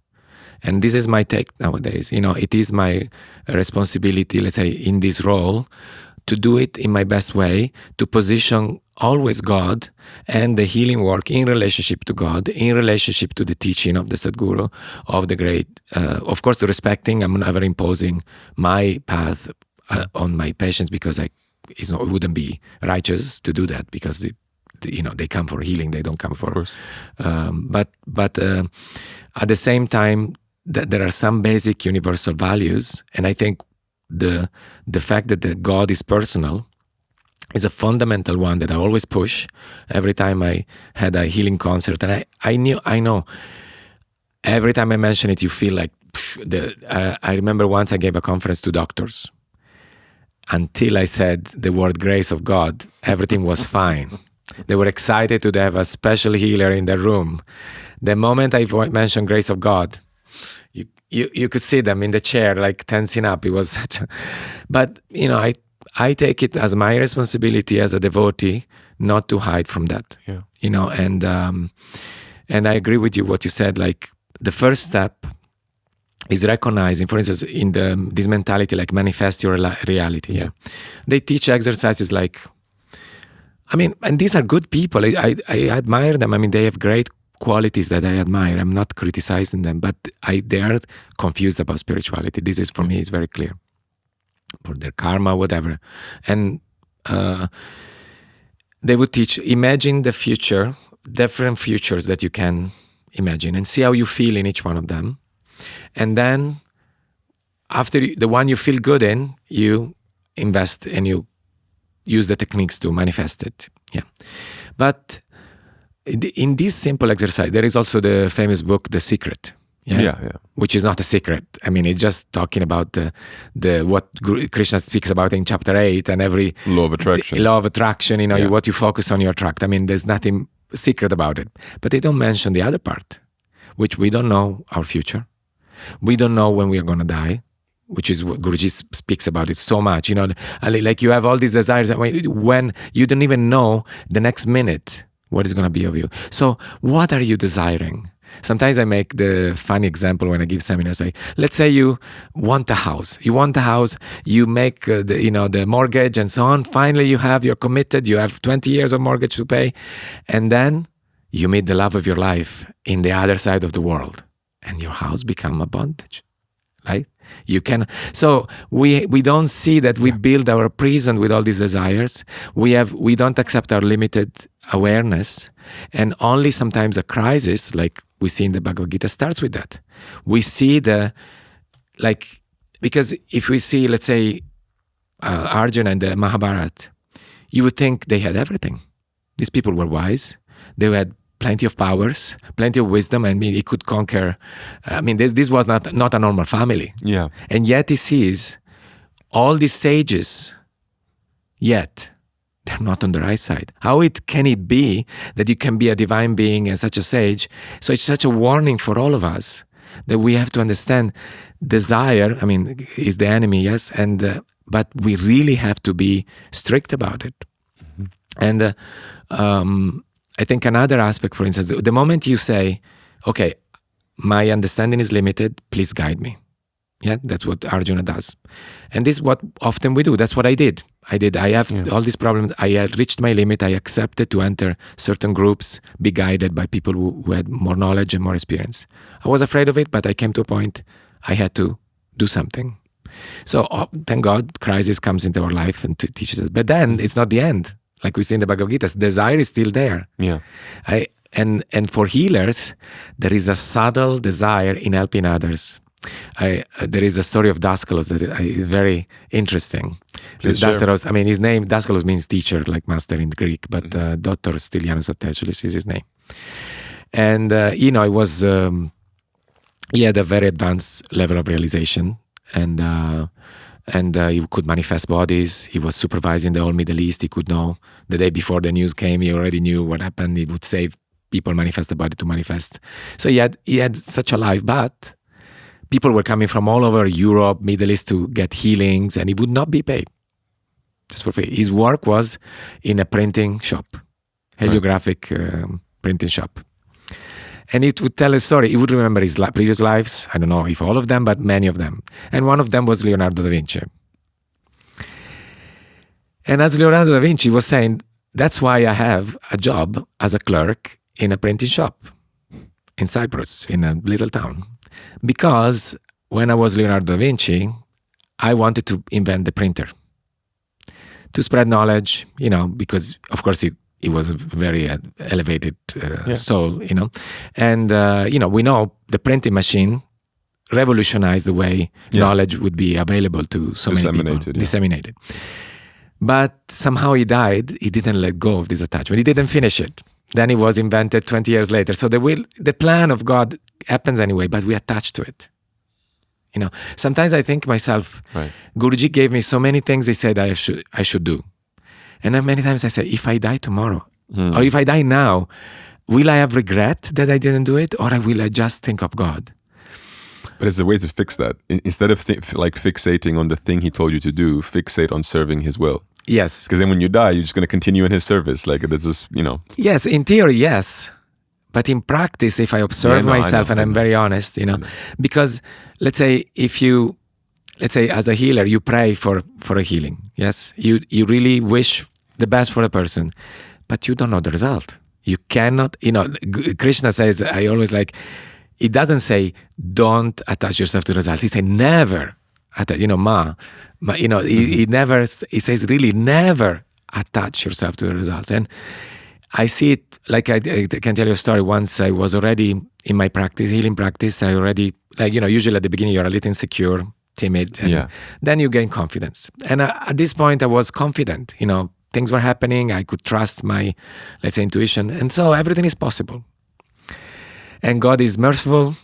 And this is my take nowadays. It is my responsibility, let's say, in this role, to do it in my best way, to position always God and the healing work in relationship to God, in relationship to the teaching of the Sadguru, of the great. Of course, respecting, I'm never imposing my path on my patients, because it wouldn't be righteous to do that, because they come for healing, they don't come for. But at the same time, there are some basic universal values, and I think the fact that the God is personal is a fundamental one that I always push every time I had a healing concert. And I know every time I mention it, you feel like I remember once I gave a conference to doctors. Until I said the word grace of God, everything was fine. They were excited to have a special healer in their room. The moment I mentioned grace of God, you could see them in the chair, like tensing up. It was such a... But, I take it as my responsibility as a devotee not to hide from that. Yeah. And I agree with you what you said. Like, the first step is recognizing, for instance, in this mentality, like manifest your reality. Yeah. They teach exercises like, and these are good people. I admire them. They have great qualities that I admire. I'm not criticizing them, but they are confused about spirituality. This is, for me, is very clear. For their karma, whatever. And they would teach, imagine the future, different futures that you can imagine, and see how you feel in each one of them. And then, after the one you feel good in, you invest and you use the techniques to manifest it. Yeah. But in this simple exercise, there is also the famous book, The Secret. Yeah. Which is not a secret. It's just talking about the what Krishna speaks about in chapter 8 and every law of attraction. Law of attraction. What you focus on, you attract. There's nothing secret about it. But they don't mention the other part, which we don't know our future. We don't know when we are going to die, which is what Guruji speaks about it so much. Like you have all these desires when you don't even know the next minute what is going to be of you. So what are you desiring? Sometimes I make the funny example when I give seminars. Like, let's say you want a house. You make the mortgage and so on. Finally, you're committed. You have 20 years of mortgage to pay, and then you meet the love of your life in the other side of the world, and your house become a bondage, right? You can. So we don't see that we build our prison with all these desires. We don't accept our limited awareness, and only sometimes a crisis, like we see in the Bhagavad Gita, starts with that. We see because if we see, let's say, Arjuna and the Mahabharata, you would think they had everything. These people were wise. They had plenty of powers, plenty of wisdom. He could conquer. This was not a normal family. Yeah. And yet he sees all these sages, yet they're not on the right side. How can it be that you can be a divine being and such a sage? So it's such a warning for all of us that we have to understand desire, is the enemy, yes, but we really have to be strict about it. Mm-hmm. And I think another aspect, for instance, the moment you say, okay, my understanding is limited, please guide me. Yeah, that's what Arjuna does. And this is what often we do. That's what I did. I have all these problems. I had reached my limit. I accepted to enter certain groups, be guided by people who had more knowledge and more experience. I was afraid of it, but I came to a point I had to do something. So thank God, crisis comes into our life and teaches us. But then it's not the end. Like we see in the Bhagavad Gita, desire is still there. Yeah. And for healers, there is a subtle desire in helping others. There is a story of Daskalos that is very interesting. Daskalos, his name, Daskalos means teacher, like master in Greek, but Dr. Stylianos Attegelis is his name. And, it was he had a very advanced level of realization, and he could manifest bodies. He was supervising the whole Middle East. He could know the day before the news came. He already knew what happened. He would save people, manifest the body to manifest. So he had such a life, but people were coming from all over Europe, Middle East to get healings, and he would not be paid, just for free. His work was in a printing shop, heliographic printing shop. And it would tell a story. He would remember his previous lives. I don't know if all of them, but many of them. And one of them was Leonardo da Vinci. And as Leonardo da Vinci was saying, that's why I have a job as a clerk in a printing shop in Cyprus, in a little town. Because when I was Leonardo da Vinci, I wanted to invent the printer to spread knowledge, because of course he was a very elevated soul, and we know the printing machine revolutionized the way knowledge would be available to so many people, disseminated. But somehow he died. He didn't let go of this attachment. He didn't finish it. Then it was invented 20 years later. So the plan of God happens anyway, but we attach to it. Sometimes I think myself, Guruji gave me so many things he said I should do. And then many times I say, if I die tomorrow, or if I die now, will I have regret that I didn't do it, or will I just think of God? But it's a way to fix that. Instead of fixating on the thing he told you to do, fixate on serving his will. Yes. Because then when you die, you're just going to continue in his service. Like, this is, Yes, in theory, yes. But in practice, if I observe myself, and I'm very honest, because let's say as a healer, you pray for a healing. Yes, you really wish the best for the person, but you don't know the result. You cannot, Krishna says, I always like, it doesn't say don't attach yourself to the results. He says never attach, he says really never attach yourself to the results. And I see it, like I can tell you a story. Once I was already in my practice, healing practice, I already, usually at the beginning you're a little insecure, timid, and then you gain confidence. And at this point I was confident, things were happening, I could trust my, let's say, intuition, and so everything is possible. And God is merciful,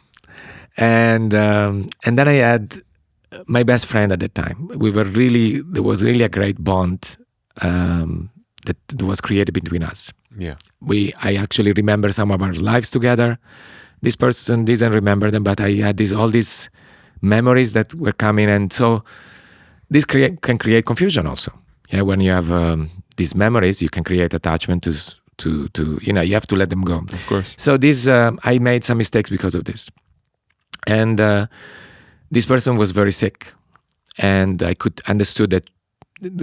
and then I had my best friend at that time. There was really a great bond that was created between us. Yeah, I actually remember some of our lives together. This person didn't remember them, but I had all these memories that were coming, and so this can create confusion also. Yeah, when you have these memories, you can create attachment to you have to let them go. Of course. So this I made some mistakes because of this, and this person was very sick, and I could understood that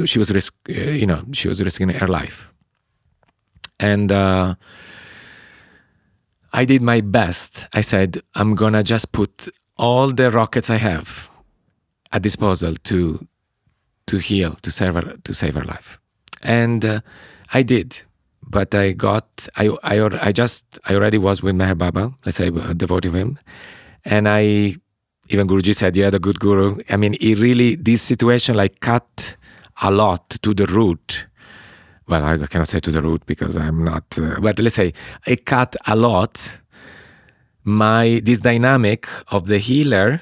she was risking her life. And I did my best. I said, I'm gonna just put all the rockets I have at disposal to heal, to save her life. And I did. But I already was with Meher Baba, let's say a devotee of him. And even Guruji said, you had a good guru. I mean, this situation cut a lot to the root. Well, I cannot say to the root because I'm not, but let's say it cut a lot this dynamic of the healer,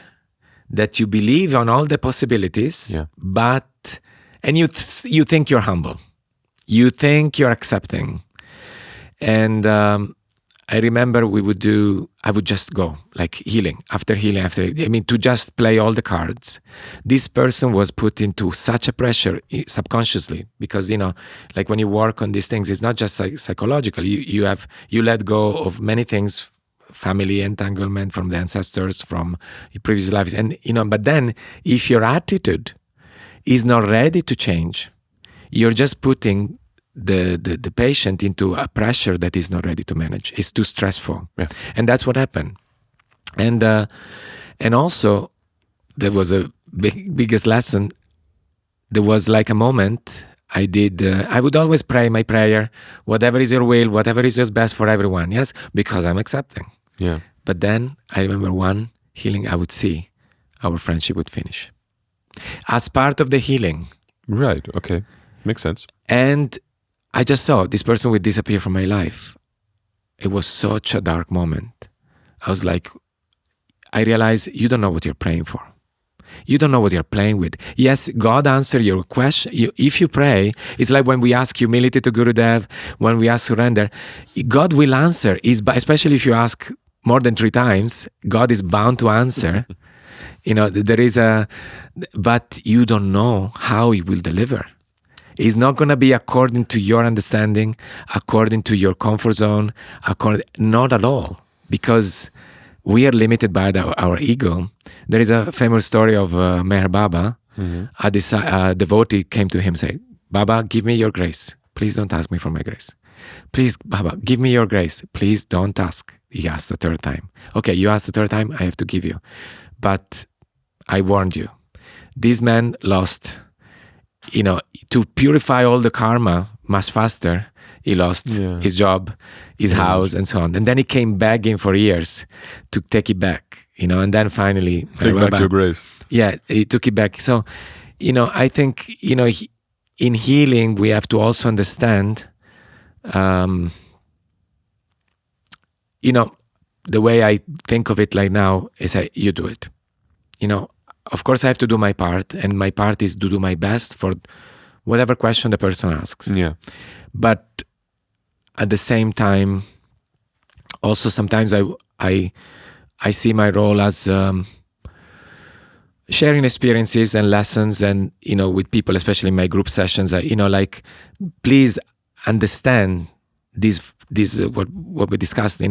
that you believe on all the possibilities, and you think you're humble. You think you're accepting. And I remember I would just go, healing, to just play all the cards. This person was put into such a pressure subconsciously, because, when you work on these things, it's not just psychological. You let go of many things, family entanglement from the ancestors, from your previous lives. And, but then if your attitude is not ready to change, you're just putting the patient into a pressure that is not ready to manage. It's too stressful. Yeah. And that's what happened. And also there was a biggest lesson. There was a moment I would always pray my prayer, whatever is your will, whatever is your best for everyone. Yes, because I'm accepting. Yeah. But then I remember one healing, I would see our friendship would finish as part of the healing. Right. Okay. Makes sense. And I just saw this person would disappear from my life. It was such a dark moment. I was like, I realized you don't know what you're praying for. You don't know what you're playing with. Yes, God answer your question. If you pray, it's like when we ask humility to Gurudev, when we ask surrender, God will answer. Especially if you ask more than 3 times, God is bound to answer. There is but you don't know how He will deliver. It's not going to be according to your understanding, according to your comfort zone, not at all, because we are limited by our ego. There is a famous story of Meher Baba. A devotee came to him and said, Baba, give me your grace. Please don't ask me for my grace. Please, Baba, give me your grace. Please don't ask. He asked the 3rd time. Okay, you asked the 3rd time, I have to give you. But I warned you. This man lost, to purify all the karma much faster. He lost his job, his house, and so on. And then he came begging for years to take it back, and then finally... Take back your grace. Yeah, he took it back. So, I think, in healing, we have to also understand, the way I think of it like now is you do it. Of course, I have to do my part, and my part is to do my best for whatever question the person asks. Yeah. But at the same time, also sometimes I see my role as sharing experiences and lessons, and with people, especially in my group sessions. Please understand this what we discussed.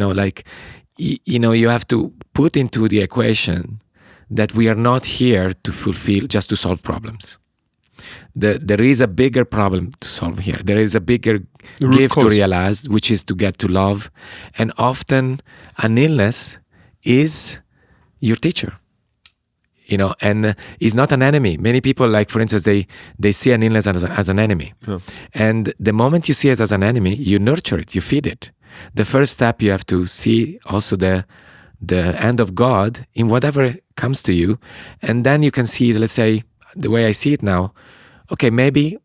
You have to put into the equation that we are not here to just to solve problems. There is a bigger problem to solve here. There is a bigger gift to realize, which is to get to love. And often an illness is your teacher, and is not an enemy. Many people, like, for instance, they see an illness as an enemy. Yeah. And the moment you see it as an enemy, you nurture it, you feed it. The first step, you have to see also the hand of God in whatever comes to you. And then you can see, let's say, the way I see it now, okay, maybe,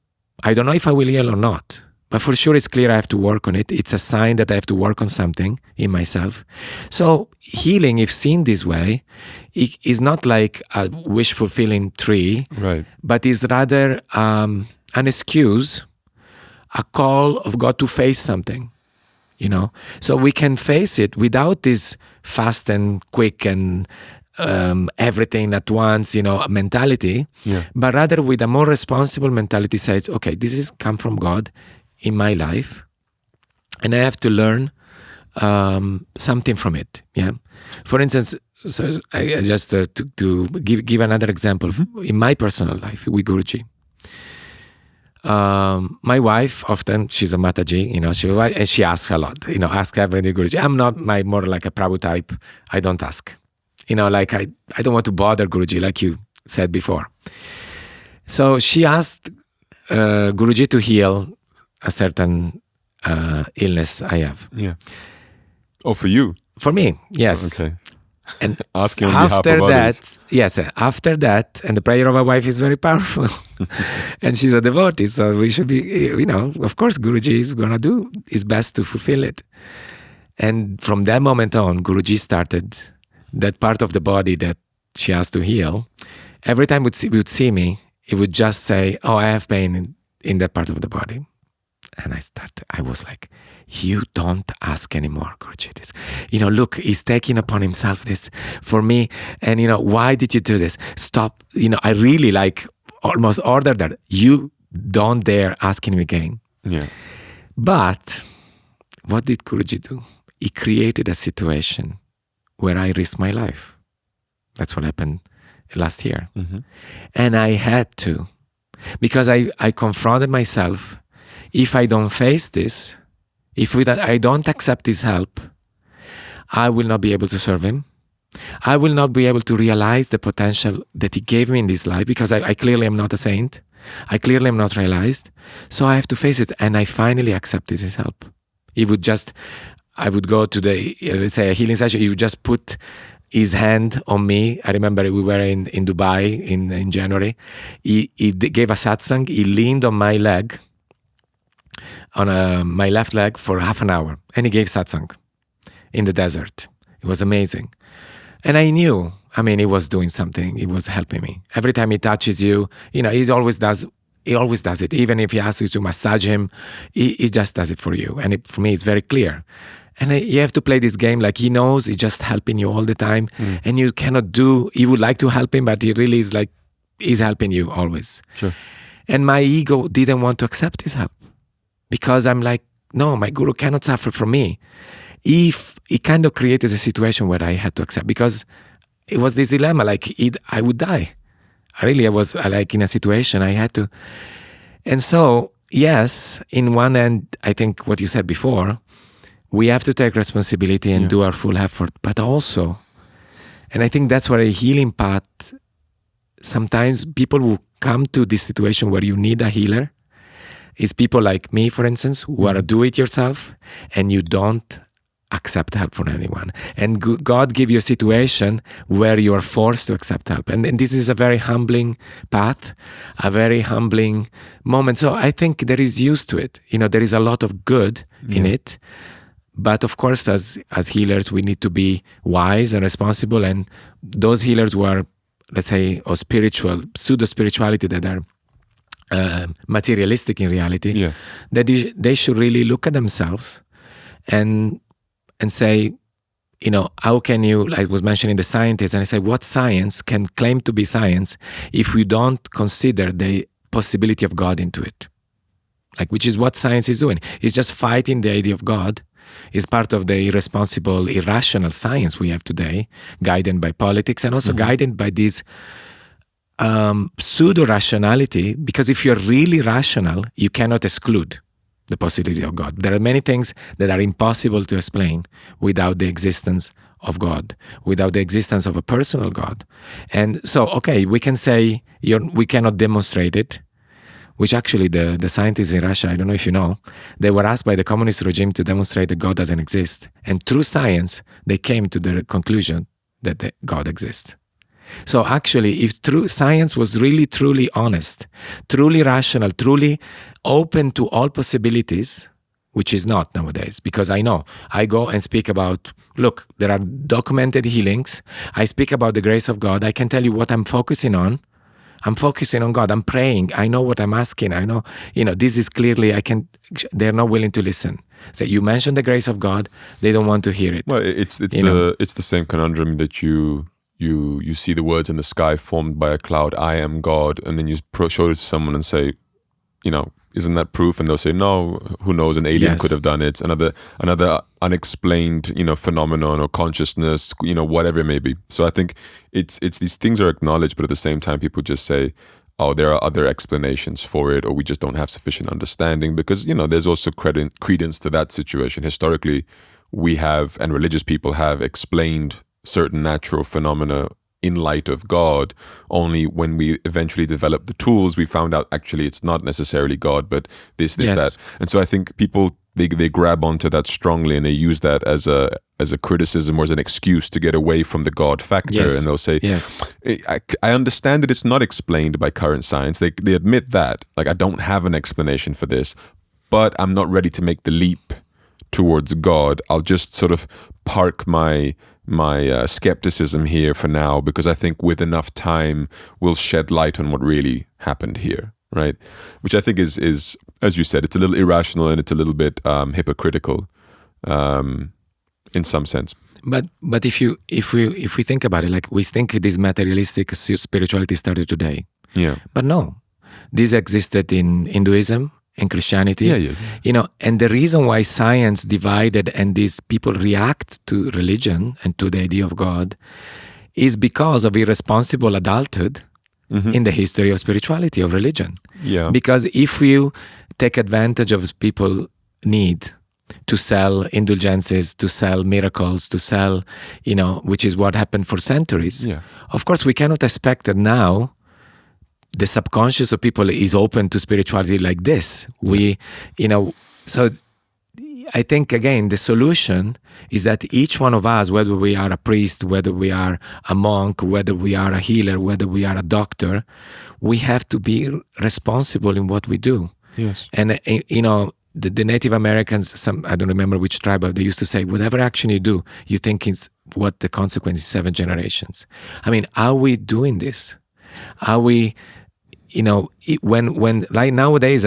I don't know if I will heal or not, but for sure it's clear I have to work on it. It's a sign that I have to work on something in myself. So healing, if seen this way, is not like a wish-fulfilling tree, right? But is rather an excuse, a call of God to face something, So we can face it without this fast and quick and everything at once, mentality, but rather with a more responsible mentality. Says, okay, this is come from God in my life, and I have to learn something from it. Yeah. For instance, so I just to give another example in my personal life with Guruji. My wife, often, she's a Mataji, and she asks a lot, ask everything Guruji. I'm not more like a Prabhu type. I don't ask. I don't want to bother Guruji, like you said before. So she asked Guruji to heal a certain illness I have. Yeah. Oh, for you? For me, yes. Okay. And asking on behalf of others. Yes, after that, and the prayer of a wife is very powerful. And she's a devotee, so we should be, of course, Guruji is going to do his best to fulfill it. And from that moment on, Guruji started that part of the body that she has to heal. Every time he would see me, he would just say, oh, I have pain in that part of the body. And I was like, you don't ask anymore, Guruji, this. Look, he's taking upon himself this for me. And, why did you do this? Stop. I really almost ordered that. You don't dare ask him again. Yeah. But what did Guruji do? He created a situation where I risked my life. That's what happened last year. Mm-hmm. And I had to, because I confronted myself. If I don't face this, I don't accept his help, I will not be able to serve him. I will not be able to realize the potential that he gave me in this life, because I clearly am not a saint. I clearly am not realized. So I have to face it. And I finally accepted his help. I would go to let's say, a healing session. He would just put his hand on me. I remember we were in Dubai in January. He gave a satsang. He leaned on my leg, on my left leg, for half an hour. And he gave satsang in the desert. It was amazing. And I knew, he was doing something. He was helping me. Every time he touches you, he always does it. Even if he asks you to massage him, he just does it for you. And for me, it's very clear. And you have to play this game like he knows he's just helping you all the time. And you cannot you would like to help him, but he really is like, he's helping you always. Sure. And my ego didn't want to accept his help. Because I'm like, no, my guru cannot suffer from me. If it kind of created a situation where I had to accept, because it was this dilemma, like I would die. I was like in a situation I had to. And so, yes, in one end, I think what you said before, we have to take responsibility and do our full effort, but also, and I think that's where a healing path, sometimes people who come to this situation where you need a healer, is people like me, for instance, who are a do-it-yourself, and you don't accept help from anyone. And God give you a situation where you are forced to accept help. And this is a very humbling path, a very humbling moment. So I think there is use to it. There is a lot of good in it. But of course, as healers, we need to be wise and responsible. And those healers who are, let's say, or pseudo-spirituality that are materialistic in reality, that they should really look at themselves and say, how can you, like I was mentioning the scientists, and I say, what science can claim to be science if we don't consider the possibility of God into it? Like, which is what science is doing. It's just fighting the idea of God. It's part of the irresponsible, irrational science we have today, guided by politics and also guided by this pseudo-rationality, because if you're really rational, you cannot exclude the possibility of God. There are many things that are impossible to explain without the existence of God, without the existence of a personal God. And so, okay, we can say we cannot demonstrate it, which actually the scientists in Russia, I don't know if you know, they were asked by the communist regime to demonstrate that God doesn't exist. And through science, they came to the conclusion that God exists. So actually, if science was really, truly honest, truly rational, truly open to all possibilities, which is not nowadays, because I know, I go and speak about, look, there are documented healings. I speak about the grace of God. I can tell you what I'm focusing on. I'm focusing on God. I'm praying. I know what I'm asking. I know, this is clearly, they're not willing to listen. So you mention the grace of God, they don't want to hear it. Well, it's the same conundrum that you see the words in the sky formed by a cloud, I am God, and then you show it to someone and say, isn't that proof? And they'll say, no, who knows, an alien could have done it. Another unexplained, phenomenon or consciousness, whatever it may be. So I think it's these things are acknowledged, but at the same time, people just say, oh, there are other explanations for it, or we just don't have sufficient understanding, because, there's also credence to that situation. Historically, we have, and religious people have explained certain natural phenomena in light of God. Only when we eventually developed the tools, we found out actually it's not necessarily God, but this, that. And so I think people, they grab onto that strongly, and they use that as a criticism or as an excuse to get away from the God factor. And they'll say, I understand that it's not explained by current science. They admit that, like, I don't have an explanation for this, but I'm not ready to make the leap towards God. I'll just sort of park my skepticism here for now, because I think with enough time we'll shed light on what really happened here, right? Which I think is as you said, it's a little irrational and it's a little bit hypocritical in some sense. But if we think about it, like we think this materialistic spirituality started today. Yeah. But no, this existed in Hinduism, in Christianity. Yeah. And the reason why science divided and these people react to religion and to the idea of God is because of irresponsible adulthood in the history of spirituality, of religion. Yeah. Because if you take advantage of people's need to sell indulgences, to sell miracles, to sell, which is what happened for centuries. Yeah. Of course, we cannot expect that now the subconscious of people is open to spirituality like this. So I think, again, the solution is that each one of us, whether we are a priest, whether we are a monk, whether we are a healer, whether we are a doctor, we have to be responsible in what we do. Yes. And, the Native Americans, I don't remember which tribe, but they used to say, whatever action you do, you think it's what the consequence is 7 generations. I mean, are we doing this? Are we, when like nowadays,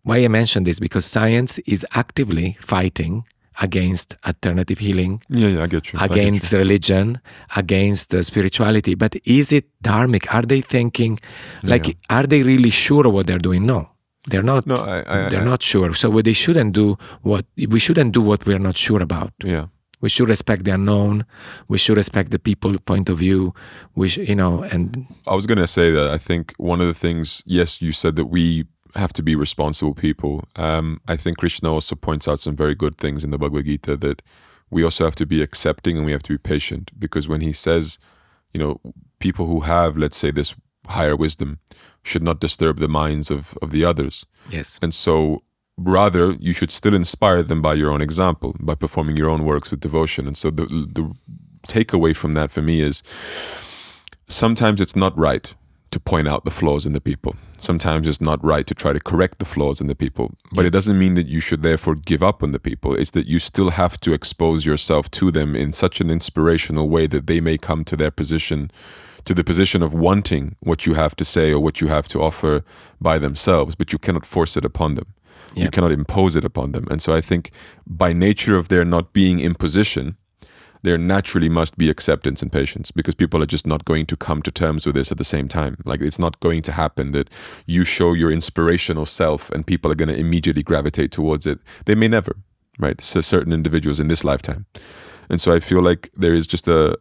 why I mention this, because science is actively fighting against alternative healing, I get you. against religion, against spirituality. But is it dharmic? Are they thinking, are they really sure of what they're doing? No, they're not. No, they're not sure. So we shouldn't do what we're not sure about. Yeah. We should respect the unknown. We should respect the people's point of view. And I was going to say that I think one of the things, yes, you said that we have to be responsible people. I think Krishna also points out some very good things in the Bhagavad Gita, that we also have to be accepting and we have to be patient, because when he says, people who have, let's say, this higher wisdom should not disturb the minds of the others. Yes. And so rather, you should still inspire them by your own example, by performing your own works with devotion. And so the takeaway from that for me is, sometimes it's not right to point out the flaws in the people. Sometimes it's not right to try to correct the flaws in the people. But it doesn't mean that you should therefore give up on the people. It's that you still have to expose yourself to them in such an inspirational way that they may come to the position of wanting what you have to say or what you have to offer by themselves, but you cannot force it upon them. You cannot impose it upon them. And so I think by nature of their not being imposition, there naturally must be acceptance and patience, because people are just not going to come to terms with this at the same time. Like, it's not going to happen that you show your inspirational self and people are going to immediately gravitate towards it. They may never, right? So certain individuals in this lifetime. And so I feel like there is just a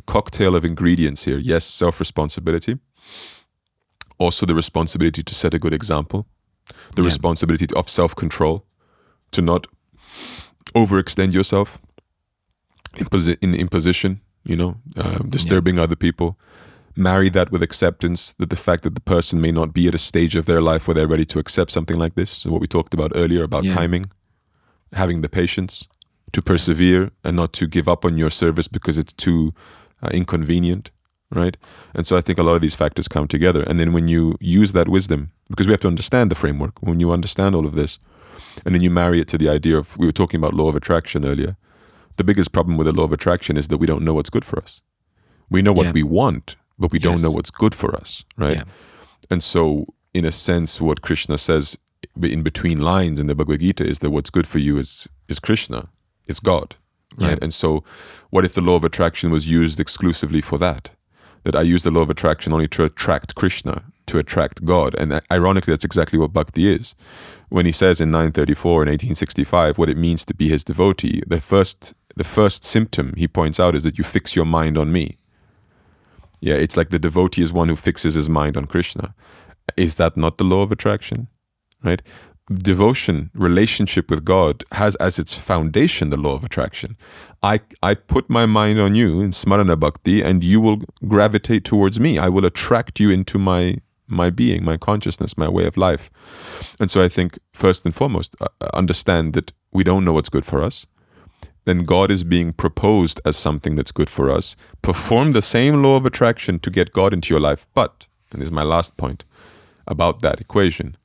cocktail of ingredients here. Yes, self-responsibility. Also the responsibility to set a good example. The responsibility of self-control, to not overextend yourself in imposition, disturbing other people. Marry that with acceptance, that the fact that the person may not be at a stage of their life where they're ready to accept something like this. So what we talked about earlier about timing, having the patience to persevere and not to give up on your service because it's too inconvenient, right? And so I think a lot of these factors come together. And then when you use that wisdom, because we have to understand the framework, when you understand all of this, and then you marry it to the idea of, we were talking about law of attraction earlier. The biggest problem with the law of attraction is that we don't know what's good for us. We know what we want, but we don't know what's good for us, right? Yeah. And so, in a sense, what Krishna says in between lines in the Bhagavad Gita is that what's good for you is Krishna, is God, right? And so, what if the law of attraction was used exclusively for that? That I use the law of attraction only to attract Krishna, to attract God. And ironically, that's exactly what Bhakti is. When he says in 934 and 1865 what it means to be his devotee, the first symptom he points out is that you fix your mind on me. Yeah, it's like the devotee is one who fixes his mind on Krishna. Is that not the law of attraction? Right? Devotion, relationship with God, has as its foundation the law of attraction. I put my mind on you in Smarana Bhakti, and you will gravitate towards me. I will attract you into my being, my consciousness, my way of life. And so I think, first and foremost, understand that we don't know what's good for us. Then God is being proposed as something that's good for us. Perform the same law of attraction to get God into your life. But, and this is my last point about that equation,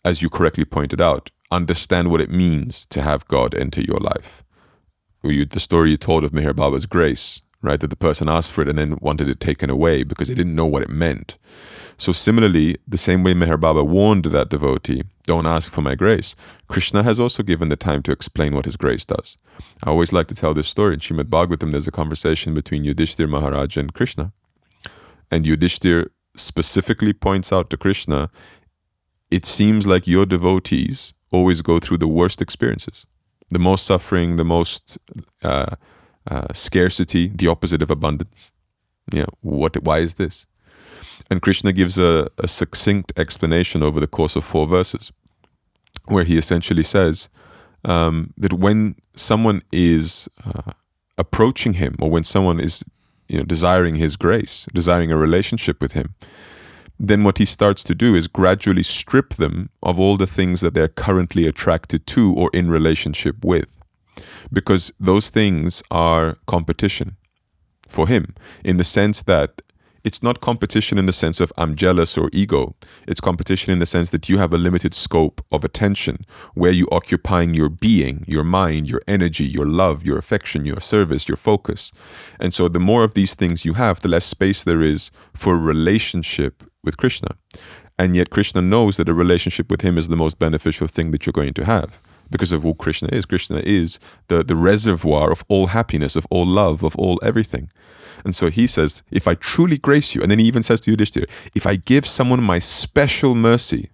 as you correctly pointed out, understand what it means to have God enter your life. The story you told of Meher Baba's grace, right? That the person asked for it and then wanted it taken away because they didn't know what it meant. So similarly, the same way Meher Baba warned that devotee, don't ask for my grace, Krishna has also given the time to explain what his grace does. I always like to tell this story. In Srimad Bhagavatam, there's a conversation between Yudhishthir Maharaj and Krishna. And Yudhishthir specifically points out to Krishna, it seems like your devotees always go through the worst experiences, the most suffering, the most scarcity, the opposite of abundance. Yeah, why is this? And Krishna gives a succinct explanation over the course of 4 verses, where he essentially says that when someone is approaching him, or when someone is desiring his grace, desiring a relationship with him, then what he starts to do is gradually strip them of all the things that they're currently attracted to or in relationship with. Because those things are competition for him, in the sense that it's not competition in the sense of I'm jealous or ego. It's competition in the sense that you have a limited scope of attention where you occupying your being, your mind, your energy, your love, your affection, your service, your focus. And so the more of these things you have, the less space there is for a relationship with Krishna. And yet Krishna knows that a relationship with him is the most beneficial thing that you're going to have because of who Krishna is. Krishna is the reservoir of all happiness, of all love, of all everything. And so he says, if I truly grace you, and then he even says to Yudhishthira, if I give someone my special mercy,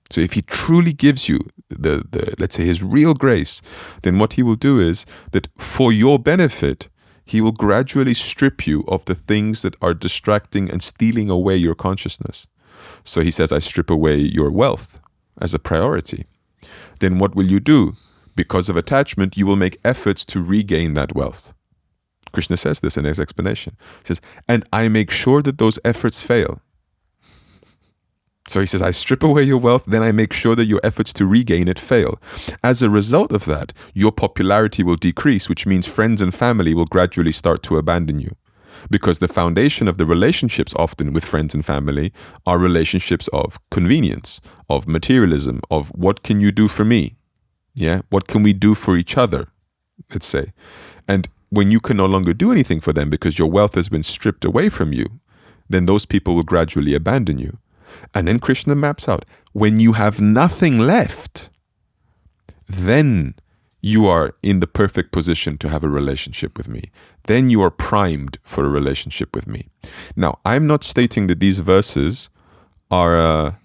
so if he truly gives you the let's say his real grace, then what he will do is that for your benefit, he will gradually strip you of the things that are distracting and stealing away your consciousness. So he says, I strip away your wealth as a priority. Then what will you do? Because of attachment, you will make efforts to regain that wealth. Krishna says this in his explanation. He says, and I make sure that those efforts fail. So he says, I strip away your wealth, then I make sure that your efforts to regain it fail. As a result of that, your popularity will decrease, which means friends and family will gradually start to abandon you. Because the foundation of the relationships often with friends and family are relationships of convenience, of materialism, of what can you do for me? Yeah, what can we do for each other? Let's say. And when you can no longer do anything for them because your wealth has been stripped away from you, then those people will gradually abandon you. And then Krishna maps out, when you have nothing left, then you are in the perfect position to have a relationship with me. Then you are primed for a relationship with me. Now, I'm not stating that these verses are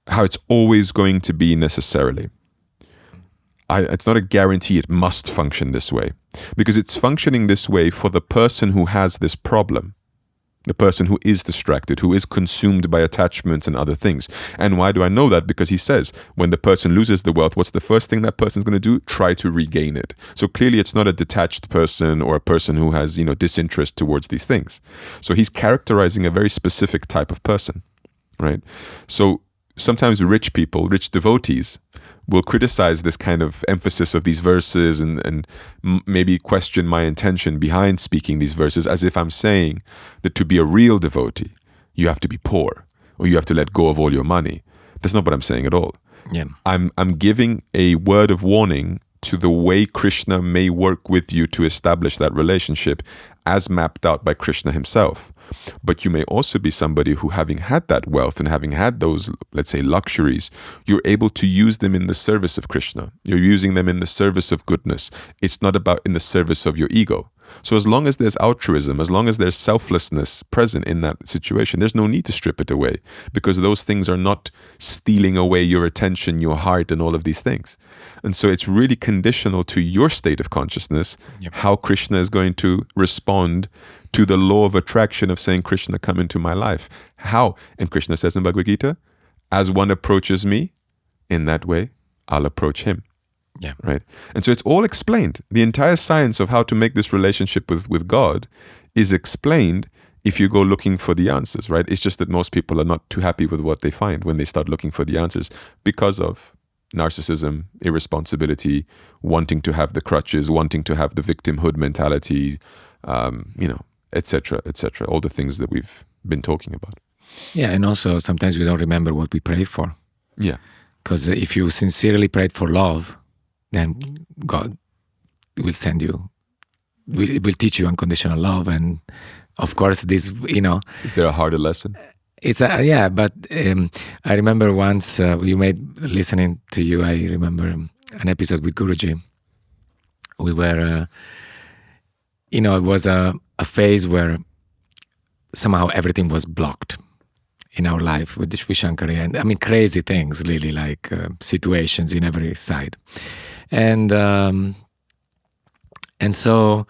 how it's always going to be necessarily. It's not a guarantee it must function this way, because it's functioning this way for the person who has this problem, the person who is distracted, who is consumed by attachments and other things. And why do I know that? Because he says, when the person loses the wealth, what's the first thing that person's going to do? Try to regain it. So clearly it's not a detached person or a person who has, disinterest towards these things. So he's characterizing a very specific type of person, right? So sometimes rich people, rich devotees, will criticize this kind of emphasis of these verses and maybe question my intention behind speaking these verses, as if I'm saying that to be a real devotee, you have to be poor or you have to let go of all your money. That's not what I'm saying at all. Yeah. I'm giving a word of warning to the way Krishna may work with you to establish that relationship as mapped out by Krishna himself. But you may also be somebody who, having had that wealth and having had those, let's say, luxuries, you're able to use them in the service of Krishna. You're using them in the service of goodness. It's not about in the service of your ego. So as long as there's altruism, as long as there's selflessness present in that situation, there's no need to strip it away, because those things are not stealing away your attention, your heart, and all of these things. And so it's really conditional to your state of consciousness, how Krishna is going to respond to the law of attraction of saying, Krishna, come into my life. How? And Krishna says in Bhagavad Gita, as one approaches me, in that way, I'll approach him. Yeah. Right. And so it's all explained. The entire science of how to make this relationship with God is explained if you go looking for the answers, right? It's just that most people are not too happy with what they find when they start looking for the answers because of narcissism, irresponsibility, wanting to have the crutches, wanting to have the victimhood mentality, etc., etc. All the things that we've been talking about. Yeah, and also sometimes we don't remember what we pray for. Yeah. Because if you sincerely prayed for love, then God will send you, will teach you unconditional love. And of course, this, Is there a harder lesson? But I remember once listening to you, I remember an episode with Guruji. We were, it was a phase where somehow everything was blocked in our life with Shankari, and crazy things, really, like situations in every side. And so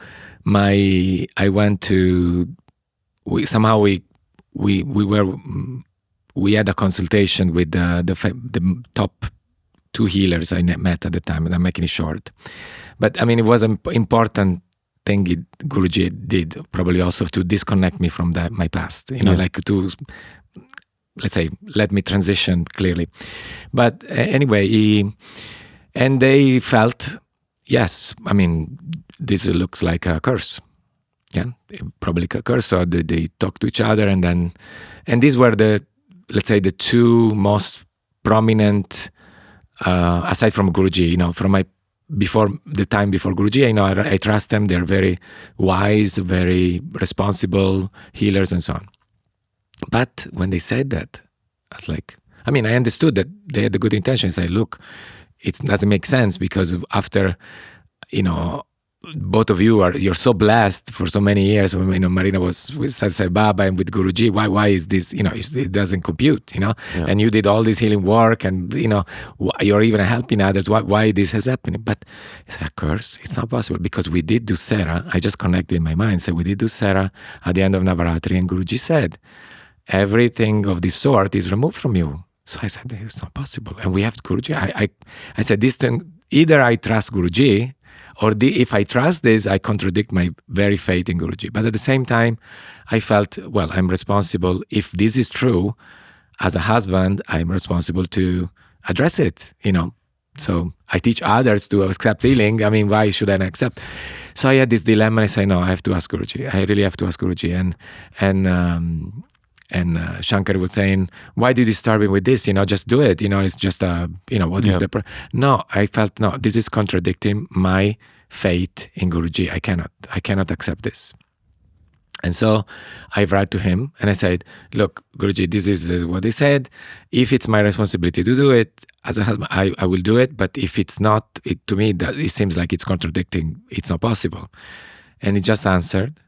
I went to, we had a consultation with the top 2 healers I met at the time, and I'm making it short. But it was an important thing Guruji did, probably also to disconnect me from my past, like to, let's say, let me transition clearly. But anyway, and they felt, yes, this looks like a curse. probably a curse. So they talk to each other, and these were let's say the two most prominent, aside from Guruji, from before Guruji, I trust them. They're very wise, very responsible healers and so on. But when they said that, I was like, I understood that they had the good intentions. I look, it doesn't make sense because after, both of you're so blessed for so many years. Marina was with Sai Baba and with Guruji. Why is this? It doesn't compute. And you did all this healing work, and you're even helping others. Why this has happened? But it's a curse. It's not possible because we did do Sera. I just connected in my mind. So we did do Sera at the end of Navaratri, and Guruji said, everything of this sort is removed from you. So I said, it's not possible. And we have Guruji. I said, this thing, either I trust Guruji, or if I trust this, I contradict my very faith in Guruji. But at the same time, I felt, well, I'm responsible. If this is true, as a husband, I'm responsible to address it, So I teach others to accept healing. Why should I not accept? So I had this dilemma. I say, no, I have to ask Guruji. I really have to ask Guruji. And Shankar was saying, why did you start me with this? Just do it. It's just what is the... No, I felt, no, this is contradicting my faith in Guruji. I cannot accept this. And so I wrote to him and I said, look, Guruji, this is what they said. If it's my responsibility to do it, as a husband, I will do it. But if it's not, to me, that it seems like it's contradicting. It's not possible. And he just answered,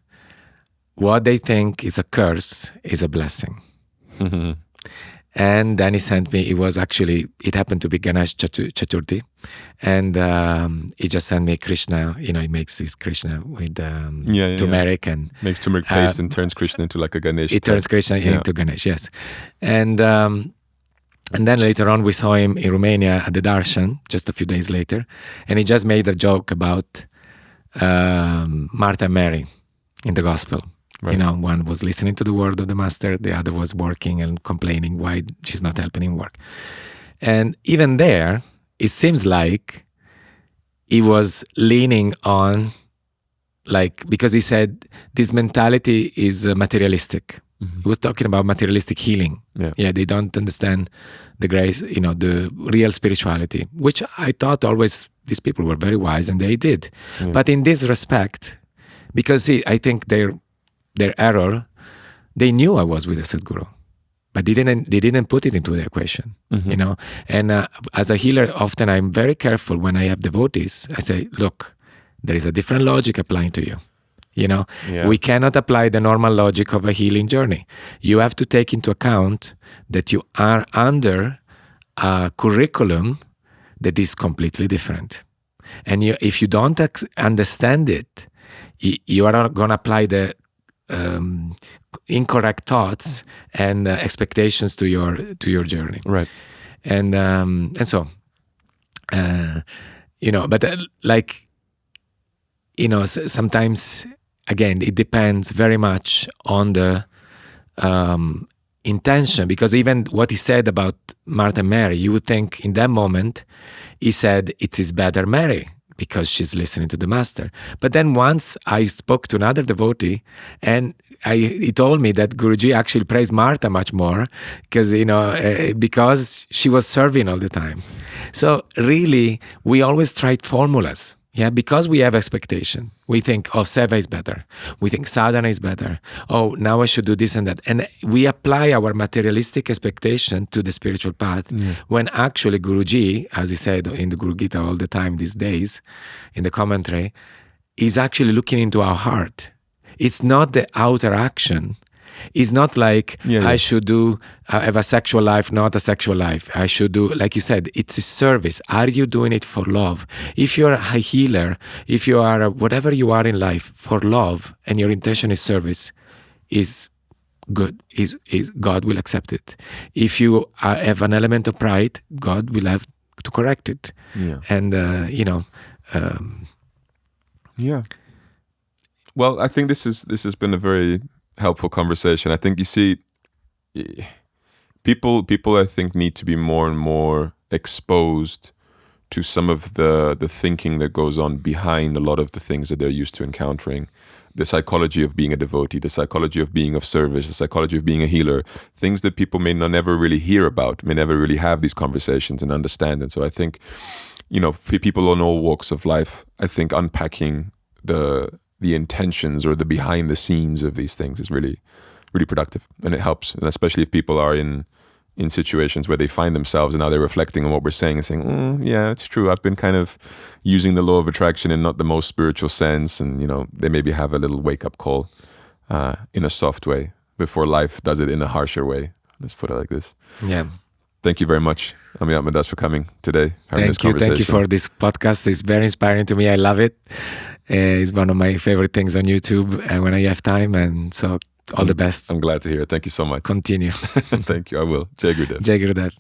what they think is a curse is a blessing. And then he sent me, it happened to be Ganesh Chaturthi. And he just sent me Krishna, he makes his Krishna with turmeric. And makes turmeric paste and turns Krishna into like a Ganesh. It turns Krishna into Ganesh, yes. And then later on we saw him in Romania at the Darshan, just a few days later. And he just made a joke about Martha and Mary in the gospel. Right. One was listening to the word of the master, the other was working and complaining why she's not helping him work. And even there, it seems like he was leaning on, because he said this mentality is materialistic. Mm-hmm. He was talking about materialistic healing. Yeah, they don't understand the grace, the real spirituality, which I thought always these people were very wise and they did. Yeah. But in this respect, because I think their error, they knew I was with a Sadguru, but they didn't put it into the equation, And as a healer, often I'm very careful when I have devotees. I say, look, there is a different logic applying to you. We cannot apply the normal logic of a healing journey. You have to take into account that you are under a curriculum that is completely different. And if you don't understand it, you are going to apply the incorrect thoughts and expectations to your journey, right? And so, but sometimes again it depends very much on the intention, because even what he said about Martha and Mary, you would think in that moment he said it is better Mary, because she's listening to the master. But then once I spoke to another devotee, and he told me that Guruji actually praised Martha much more, because she was serving all the time. So really, we always tried formulas. Yeah, because we have expectation. We think, seva is better. We think sadhana is better. Now I should do this and that. And we apply our materialistic expectation to the spiritual path, when actually Guruji, as he said in the Guru Gita all the time these days, in the commentary, is actually looking into our heart. It's not the outer action. It's not like I should have a sexual life, not a sexual life. I should do, like you said, it's a service. Are you doing it for love? If you're a healer, if you are whatever you are in life for love, and your intention is service, is good. Is God will accept it. If you have an element of pride, God will have to correct it. Yeah. And Well, I think this has been a very helpful conversation. I think, you see, people I think need to be more and more exposed to some of the thinking that goes on behind a lot of the things that they're used to encountering. the psychology of being a devotee, the psychology of being of service, the psychology of being a healer, things that people may not never really hear about, may never really have these conversations and understand. And so I think, for people on all walks of life, I think unpacking the intentions or the behind the scenes of these things is really, really productive, and it helps. And especially if people are in situations where they find themselves and now they're reflecting on what we're saying and saying, yeah, it's true, I've been kind of using the law of attraction in not the most spiritual sense, and they maybe have a little wake-up call in a soft way before life does it in a harsher way. Let's put it like this. Yeah. Thank you very much, Ameyatma, for coming today, having this conversation. Thank you for this podcast. It's very inspiring to me. I love it. It's one of my favorite things on YouTube when I have time, and so all the best. I'm glad to hear it. Thank you so much. Continue. Thank you. I will. Jai Gurudev. Jai Gurudev.